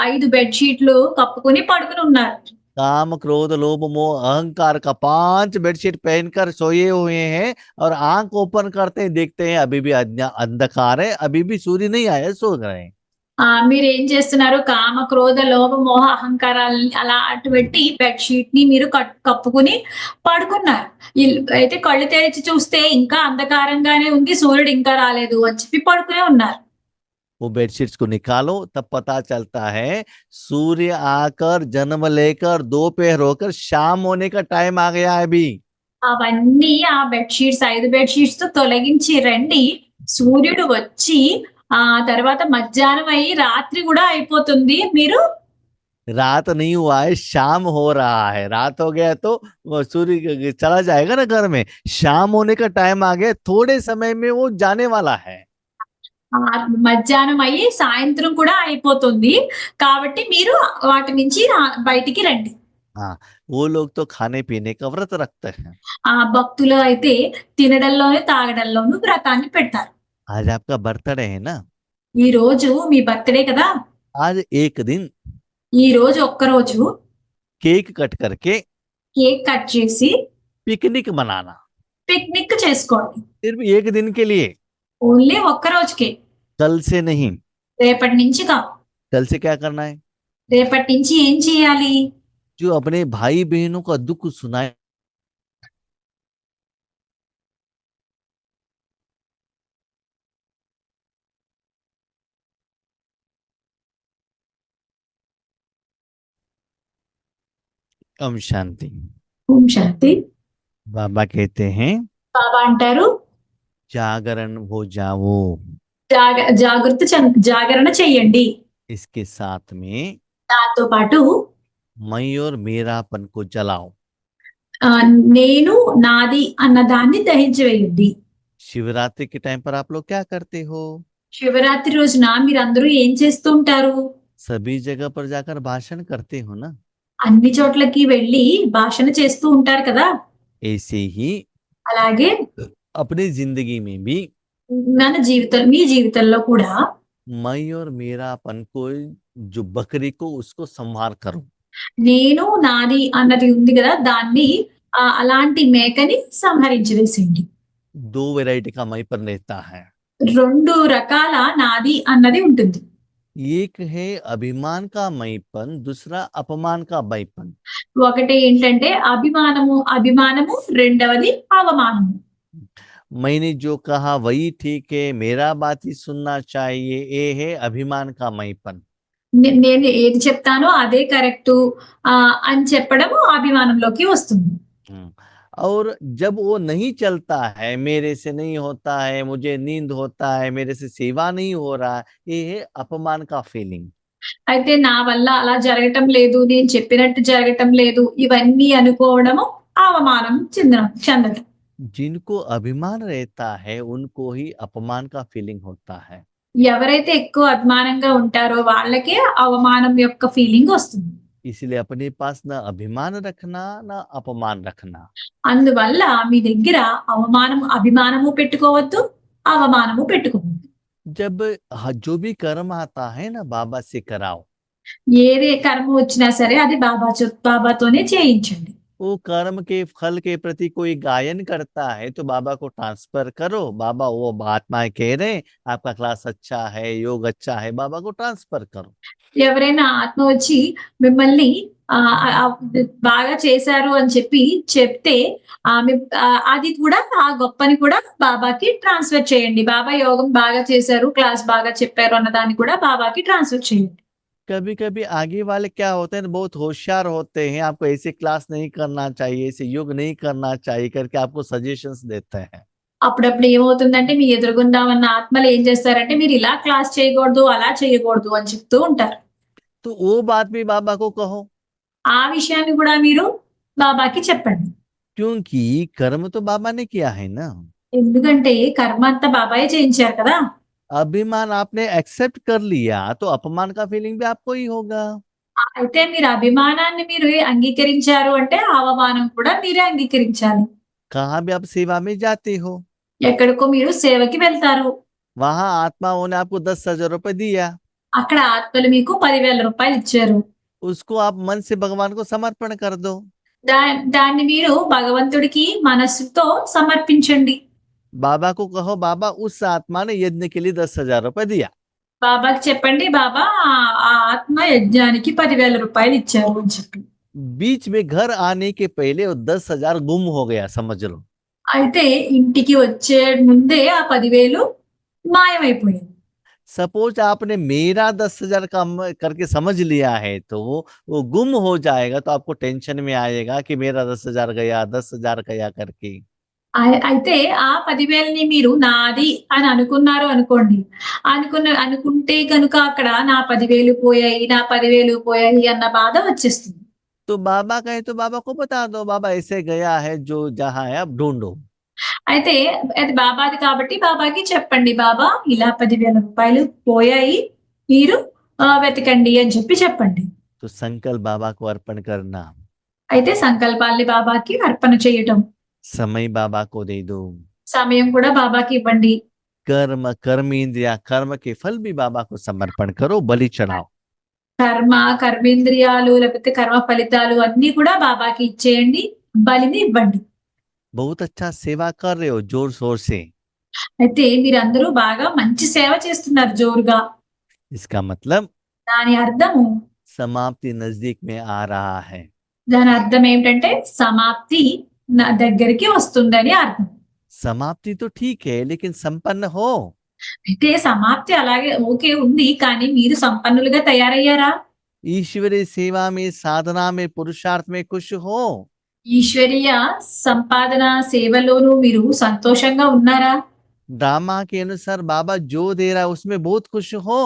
ఐదు బెడ్‌షీట్లు కప్పుకొని పడుకొని ఉన్నారు. काम क्रोध लोभ मोह अहंकार का 5 बेडशीट पहनकर सोए हुए हैं और आंख ओपन करते हैं, देखते हैं अभी भी अंधकार है, अभी भी सूर्य नहीं आया, सो रहे हैं। మీరేం చేస్తున్నారు? కామ క్రోధ లోభ మోహ అహంకారాలు అలా అటువంటి బెడ్‌షీట్ ని మీరు కప్పుకొని పడుకున్నారు. అయితే కళ్ళు తెరిచి చూస్తే ఇంకా అంధకారంగానే ఉంది, సూర్యుడు ఇంకా రాలేదు అని చెప్పి పడుకునే ఉన్నారు. वो बेडशीट्स को निकालो, तब पता चलता है सूर्य आकर जन्म लेकर दोपहर होकर शाम होने का टाइम आ गया है अभी। అవన్నీ ఐదు బెడ్‌షీట్స్ తో తొలగించి రండి. సూర్యుడు వచ్చి తర్వాత మధ్యాహ్నం అయ్యి రాత్రి కూడా అయిపోతుంది. మీరు रात नहीं हुआ है, शाम हो रहा है। रात हो गया तो सूर्य चला जाएगा ना घर में, शाम होने का टाइम आ गया, थोड़े समय में वो जाने वाला है। మధ్యాహ్నం అయ్యి సాయంత్రం కూడా అయిపోతుంది. కాబట్టి మీరు వాటి నుంచి బయటికి రండి. हाँ, वो लोग तो खाने पीने का व्रत रखते हैं। భక్తులు అయితే తినడంలోనే తాగడంలోనూ వ్రతాన్ని పెడతారు. आज आपका बर्थडे है ना, ఈ రోజు మీ బర్త్‌డే కదా. आज एक दिन ఈ రోజు ఒక్క రోజు केक कट करके కేక్ కట్ చేసి पिकनिक मनाना, పిక్నిక్ చేసుకోండి. सिर्फ एक दिन के लिए, ఓన్లీ ఒక్క రోజుకే. कल से नहीं। రేపటి నుంచి కాదు. कल से क्या करना है? రేపటి నుంచి ఏం చేయాలి? जो अपने भाई बहनों का दुख सुनाए, ओम शांति। ఓం శాంతి. बाबा कहते हैं బాబా అంటారు जागरण हो जाओ। జాగరణ చెయ్యండి. इसके साथ में దాంతో పాటు मैं और मेरापन को जलाओ। నేను నాది అన్న దాన్ని దహించివేయండి. शिवरात्रि के टाइम पर आप लोग क्या करते हो? శివరాత్రి రోజున మీరందరూ ఏం చేస్తూ ఉంటారు? सभी जगह पर जाकर भाषण करते हो ना। అన్ని చోట్లకి వెళ్ళి భాషణ చేస్తూ ఉంటారు కదా. ऐसे ही అలాగే अपनी जिंदगी में भी మీ జీవితంలో కూడా मैं और मेरापन को, जो बकरी को, उसको संहार करो। నేను నాది అన్నది ఉంది కదా, దాన్ని అలాంటి మేకని సంహరించి వేసేయండి. 2 वैरायटी का मैंपन रहता है। 2 రకాల నాది అన్నది ఉంటుంది. एक है अभिमान का मैपन, दूसरा अपमान का मैपन। ఒకటి ఏంటంటే అభిమానము, రెండవది అవమానము. मैंने जो कहा वही ठीक है, मेरा बात ही सुनना चाहिए, ये है अभिमान का मैपन। నేను ఏది చెప్తానో అదే కరెక్ట్ అని చెప్పడము అభిమానంలోకి వస్తుంది. और जब वो नहीं चलता है, मेरे से नहीं होता है, मुझे नींद होता है, मेरे से सेवा नहीं हो रहा है, ये है अपमान का फीलिंग। అయితే నా వల్ల అలా జరగటం లేదు, నేను చెప్పినట్టు జరగటం లేదు, ఇవన్నీ అనుకోవడము అవమానం చెందడం. जिनको अभिमान रहता है उनको ही अपमान का फीलिंग होता है। ఎవరైతే ఎక్కువ అభిమానంగా ఉంటారో వాళ్ళకే అవమానం యొక్క ఫీలింగ్ వస్తుంది. इसलिए अपने पास न अभिमान रखना, न अपमान रखना। అందువల్ల మీ దగ్గర అభిమానము పెట్టుకోవద్దు, అవమానము పెట్టుకోవద్దు. जब जो भी कर्म आता है ना, बाबा से कराओ। ఏదే కర్మ వచ్చినా సరే అది బాబాతోనే చేయించండి. वो कर्म के फल के प्रति कोई गायन करता है तो बाबा को ट्रांसफर करो, बाबा वो आत्माएं कह रहे हैं आपका क्लास अच्छा है, योग अच्छा है, बाबा को ट्रांसफर करो। ఎవరైనా ఆత్మ వచ్చి మిమ్మల్ని బాగా చేశారు అని చెప్తే ఆమె అది కూడా ఆ గొప్పని కూడా బాబాకి ట్రాన్స్ఫర్ చేయండి. బాబా యోగం బాగా చేశారు, క్లాస్ బాగా చెప్పారు అన్న దాన్ని కూడా బాబాకి ట్రాన్స్ఫర్ చేయండి. कभी कभी आगे वाले क्या होते हैं, बहुत होशियार होते हैं, आपको ऐसे क्लास नहीं करना चाहिए, ऐसे योग नहीं करना चाहिए करके आपको सजेशंस देते हैं। అప్పుడప్పుడు ఏమవుతుందంటే మీ ఎదురుగుండా ఉన్న ఆత్మలు ఏం చేస్తారంటే మీరు ఇలా క్లాస్ చేయకూడదు, అలా చేయకూడదు అని చెప్తూ ఉంటారు. तो वो बात भी बाबा को कहो, ఆ విషయాన్ని కూడా మీరు బాబాకి చెప్పండి. क्योंकि कर्म तो बाबा ने किया है ना। ఎందుకంటే కర్మ అంతా బాబాయే చేయించారు కదా! अभिमान आपने एक्सेप्ट कर लिया तो अपमान का फीलिंग भी आपको ही होगा। అయితే మీరు అభిమానాన్ని మీరు అంగీకరించారు అంటే అవమానం కూడా మీరే అంగీకరించాలి. कहाँ भी आप सेवा में जाते हो, ఎక్కడికో మీరు సేవకి వెళ్తారు. वहां आत्माओं ने आपको 10,000 रुपए दिया, అక్కడ ఆత్మలు మీకు 10,000 ఇచ్చారు. उसको आप मन से भगवान को समर्पण कर दो। దాన్ని మీరు భగవంతుడికి మనస్సుతో సమర్పించండి. बाबा को कहो, बाबा उस आत्मा ने यज्ञ के लिए 10,000 रुपए दिया, బాబాకి చెప్పండి, బాబా ఆ ఆత్మ యజ్ఞానికి 10,000 ఇచ్చారు అని చెప్పి. बीच में घर आने के पहले वो 10,000 गुम हो गया, समझ लो। అయితే ఇంటికి వచ్చే ముందే ఆ 10,000 మాయమైపోయాయి. सपोज आपने मेरा 10,000 का करके समझ लिया है तो वो गुम हो जाएगा, तो आपको टेंशन में आएगा कि मेरा 10,000 गया, 10,000 गया करके। అయితే ఆ 10,000ని మీరు నాది అని అనుకున్నారు అనుకోండి. అనుకుంటే గనుక అక్కడ నా 10,000 పోయాయి, నా 10,000 పోయాయి అన్న బాధ వచ్చేస్తుంది. तो बाबा कहे तो बाबा को बता दो, बाबा ऐसे गया है, जो जहां है आप ढूंढो। అయితే అది బాబాది కాబట్టి బాబాకి చెప్పండి, బాబా ఇలా 10,000 పోయాయి, మీరు వెతకండి అని చెప్పండి. तो संकल्प बाबा को अर्पण करना, అయితే సంకల్పాల్ని బాబాకి అర్పణ చేయటం, समय बाबा को दे दो, సమయం కూడా బాబాకి ఇవ్వండి. कर्म कर्म इंद्रिया कर्म के फल भी बाबा को समर्पण करो, बलि चढ़ाओ। కర్మేంద్రియాలు లేకపోతే కర్మ ఫలితాలు అన్ని కూడా బాబాకి ఇచ్చేయండి, బలిని ఇవ్వండి. बहुत अच्छा सेवा कर रहे हो जोर शोर से, అయితే మీరందరూ బాగా మంచి సేవ చేస్తున్నారు జోరుగా. इसका मतलब దాని అర్థము समाप्ति नजदीक में आ रहा है। దాని అర్థం ఏమిటంటే సమాప్తి నా దగ్గరికి వస్తుందని అర్థం. समाप्ति तो ठीक है, लेकिन संपन्न हो। అయితే సమాప్తి అలాగే ఓకే ఉంది, కానీ మీరు సంపన్నులుగా తయారయ్యారా? ईश्वरीय सेवा में, साधना में, पुरुषार्थ में खुश हो। ఈశ్వరీయ సంపాదన సేవలోనూ మీరు సంతోషంగా ఉన్నారా? ड्रामा के अनुसार बाबा जो दे रहा है उसमें बहुत खुश हो।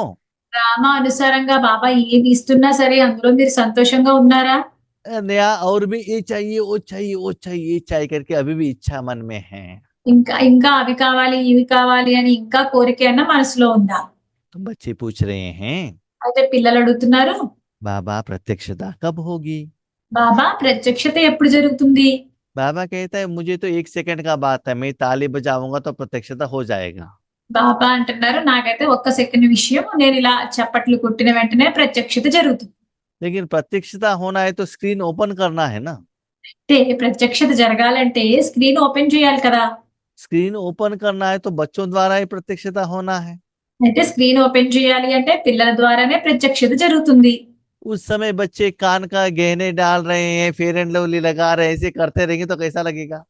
డ్రామా అనుసారంగా బాబా ఏమి ఇస్తున్నా సరే అందులో మీరు సంతోషంగా ఉన్నారా? नया और भी ये चाहिए, वो चाहिए, वो चाहिए, ये चाहिए करके अभी भी इच्छा मन में है। ఇంకా ఇంకా అవి కావాలి, ఇవి కావాలి అని ఇంకా కోరిక అన్న మనసులో ఉందా? तो बच्चे पूछ रहे हैं, అయితే పిల్లలు అడుగుతున్నారు, बाबा प्रत्यक्षता कब होगी? బాబా ప్రత్యక్షత ఎప్పుడు జరుగుతుంది? बाबा कहता है मुझे तो 1 सेकंड का बात है, मैं ताली बजाऊंगा तो प्रत्यक्षता हो जाएगा। బాబా అంటున్నారు, నాకైతే 1 సెకండ్ విషయం, నేను ఇలా చప్పట్లు కొట్టిన వెంటనే ప్రత్యక్షత జరుగుతుంది. लेकिन प्रत्यक्षता होना है तो स्क्रीन ओपन करना है ना। అంటే ప్రత్యక్షత జరగాలంటే స్క్రీన్ ఓపెన్ చేయాలి కదా. स्क्रीन ओपन करना है तो बच्चों द्वारा ही प्रत्यक्षता होना है। అయితే స్క్రీన్ ఓపెన్ చేయాలి అంటే పిల్లల ద్వారానే ప్రత్యక్షత జరుగుతుంది. उस समय बच्चे कान का गहने डाल रहे हैं, फेयर एंड लवली लगा रहे हैं, ऐसे करते रहेंगे तो कैसा लगेगा?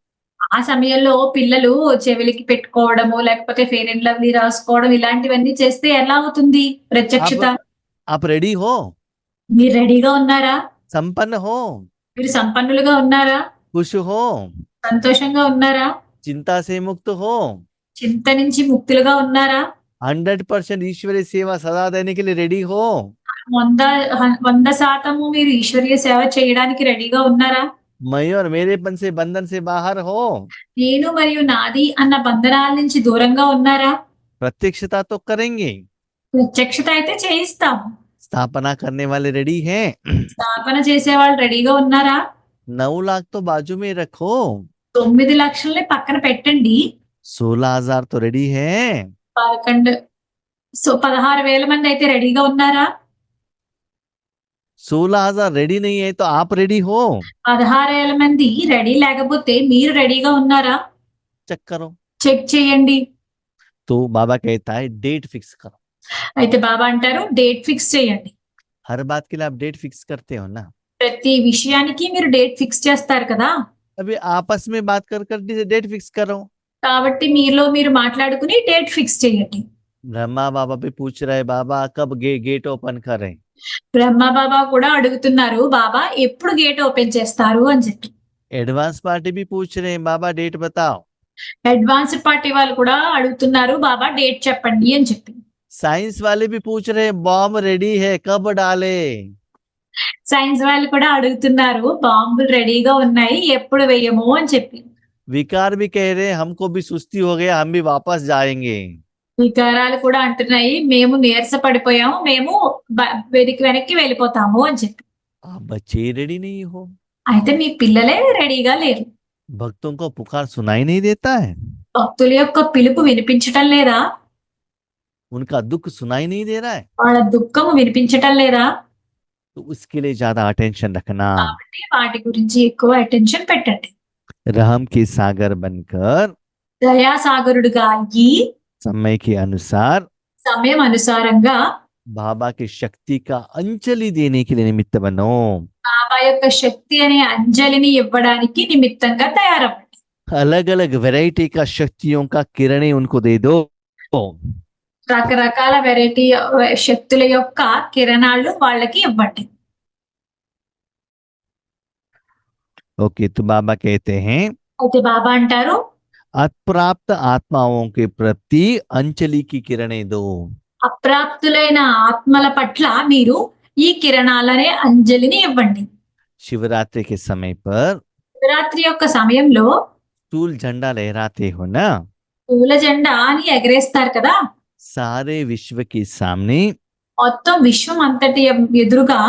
ఆ సమయంలో పిల్లలు చెవిలికి పెట్టుకోవడము లేకపోతే ఫెయిర్ అండ్ లవ్లీ రాసుకోవడం ఇలాంటివన్నీ చేస్తే ఎలా అవుతుంది ప్రత్యక్షత? आप रेडी हो, మీరు రెడీగా ఉన్నారా? संपन्न हो, మీరు సంపన్నులుగా ఉన్నారా? खुश हो, సంతోషంగా ఉన్నారా? चिंता से मुक्त हो, చింత నుంచి ముక్తులుగా ఉన్నారా? 100% ईश्वरीय सेवा सदा देने के लिए रेडी हो। 100% మీరు ఈశ్వరీయ సేవ చేయడానికి రెడీగా ఉన్నారా? मैं और मेरेपन से बंधन से बाहर हो। నేను మరియు నాది అన్న బంధనాల నుంచి దూరంగా ఉన్నారా? प्रत्यक्षता तो करेंगे, ప్రత్యక్షత అయితే చేయిస్తాం. स्थापना करने वाले रेडी हैं। స్థాపన చేసే వాళ్ళు రెడీగా ఉన్నారా? 9 लाख तो बाजू में रखो, 9 లక్షల్ని పక్కన పెట్టండి. 16,000 तो रेडी है। 16,000 మంది అయితే రెడీగా ఉన్నారా? 16,000 रेडी नहीं है तो आप रेडी हो? 16,000 మంది రెడీ లేకపోతే మీరు రెడీగా ఉన్నారా? चेक करो। చెక్ చేయండి. तो बाबा कहता है डेट फिक्स करो। అయితే బాబా అంటారు డేట్ ఫిక్స్ చేయండి. हर बात के लिए आप डेट फिक्स करते हो ना। ప్రతి విషయానికి మీరు డేట్ ఫిక్స్ చేస్తారు కదా. अभी आपस में बात कर कर डेट फिक्स करो। కాబట్టి మీలో మీరు మాట్లాడుకుని డేట్ ఫిక్స్ చేయండి. ब्रह्मा बाबा भी पूछ रहे बाबा कब गेट ओपन करें। బ్రహ్మ బాబా కూడా అడుగుతున్నారు బాబా ఎప్పుడు గేట్ ఓపెన్ చేస్తారు అని చెప్పి. एडवांस पार्टी भी पूछ रहे हैं बाबा डेट बताओ। అడ్వాన్స్డ్ పార్టీ వాళ్ళు కూడా అడుగుతున్నారు బాబా డేట్ చెప్పండి అని చెప్పి. साइंस वाले भी पूछ रहे हैं बॉम्ब रेडी है कब डाले। సైన్స్ వాళ్ళు కూడా అడుగుతున్నారు బాంబులు రెడీగా ఉన్నాయి ఎప్పుడు వేయము అని చెప్పి. विकार भी कह रहे हैं हमको भी सुस्ती हो गया हम भी वापस जाएंगे। వికారాలు కూడా అంటున్నాయి మేము నీరస పడిపోయాము మేము వెనక్కి వెళ్ళిపోతాము అని చెప్పి. आप बच्चे रेडी नहीं हो। అయితే మీ పిల్లలే రెడీగా లేరు. भक्तों को पुकार सुनाई नहीं देता है। భక్తుల యొక్క పిలుపు వినిపించటం లేదా? उनका दुख सुनाई नहीं दे रहा है। వాళ్ళ దుఃఖము వినిపించటం లేదా? तो उसके लिए ज्यादा अटेंशन रखना। కాబట్టి వాటి గురించి ఎక్కువ అటెన్షన్ పెట్టండి. रहम के सागर बनकर దయాసాగరుడుగా అయ్యి समय के अनुसार సమయం అనుసారంగా बाबा की शक्ति का अंजलि देने के लिए निमित्त बनो। బాబా యొక్క శక్తి అనే అంజలిని ఇవ్వడానికి నిమిత్తంగా తయారవ్వండి. अलग अलग वैरायटी का शक्तियों का किरणें उनको दे दो। రకరకాల వెరైటీ శక్తుల యొక్క కిరణాలు వాళ్ళకి ఇవ్వండి. ओके तो बाबा कहते हैं అయితే బాబా అంటారు अप्राप्त आत्माओं के प्रति अंजलि की किरणें दो। అప్రాప్తులైన ఆత్మల పట్ల మీరు ఈ కిరణాలనే అంజలిని ఇవ్వండి. शिवरात्रि के समय पर శివరాత్రి యొక్క సమయంలో स्टूल झंडा लहराते हो ना। పూల జెండా అని ఎగరేస్తారు కదా. सारे विश्व के सामने మొత్తం విశ్వం అంతటి ఎదురుగా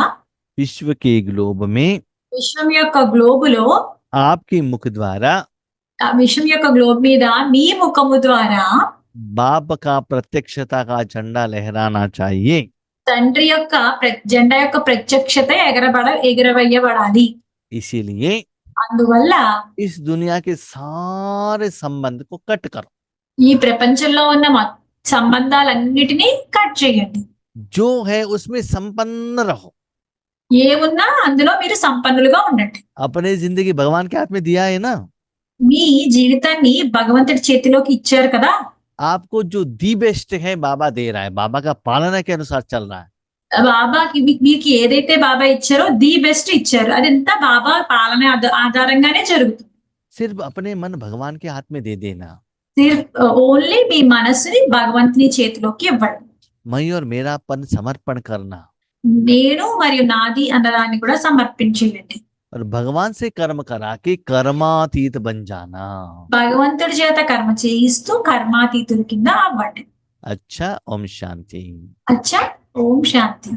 विश्व के ग्लोब में విశ్వం యొక్క గ్లోబులో आपके मुख द्वारा ఆ విశ్వం యొక్క గ్లోబ్ మీద మీ ముఖము ద్వారా बाप का प्रत्यक्षता का झंडा लहराना चाहिए। తండ్రి యొక్క జెండా యొక్క ప్రత్యక్షత ఎగరవేయబడాలి. इसीलिए అందువల్ల इस दुनिया के सारे संबंध को कट करो। ఈ ప్రపంచంలో ఉన్న సంబంధాలన్నిటినీ కట్ చేయండి. जो है उसमें संपन्न रहो। ఏమున్నా అందులో మీరు సంపన్నులుగా ఉండండి. अपने जिंदगी भगवान के हाथ में दिया है ना। మీ జీవితాన్ని భగవంతుడి చేతిలోకి ఇచ్చారు కదా. आपको जो दी बेस्ट है बाबा दे रहा है। बाबा का पालना के अनुसार चल रहा है। బాబాకి మీకు ఏదైతే బాబా ఇచ్చారో ది బెస్ట్ ఇచ్చారు. అదంతా బాబా పాలన ఆధారంగానే జరుగుతుంది. सिर्फ अपने मन भगवान के हाथ में दे देना। ఓన్లీ మీ మనస్సుని భగవంతుని చేతిలోకి ఇవ్వండి. मैं और मेरापन समर्पण करना నేను మరియు నాది అన్నదాన్ని కూడా సమర్పించేయండి. और भगवान से कर्म करा के कर्मातीत बन जाना। భగవంతుడి చేత కర్మ చేయిస్తూ కర్మాతీతుల కింద అవ్వండి. अच्छा ओम शांति। అచ్చా ఓం శాంతి.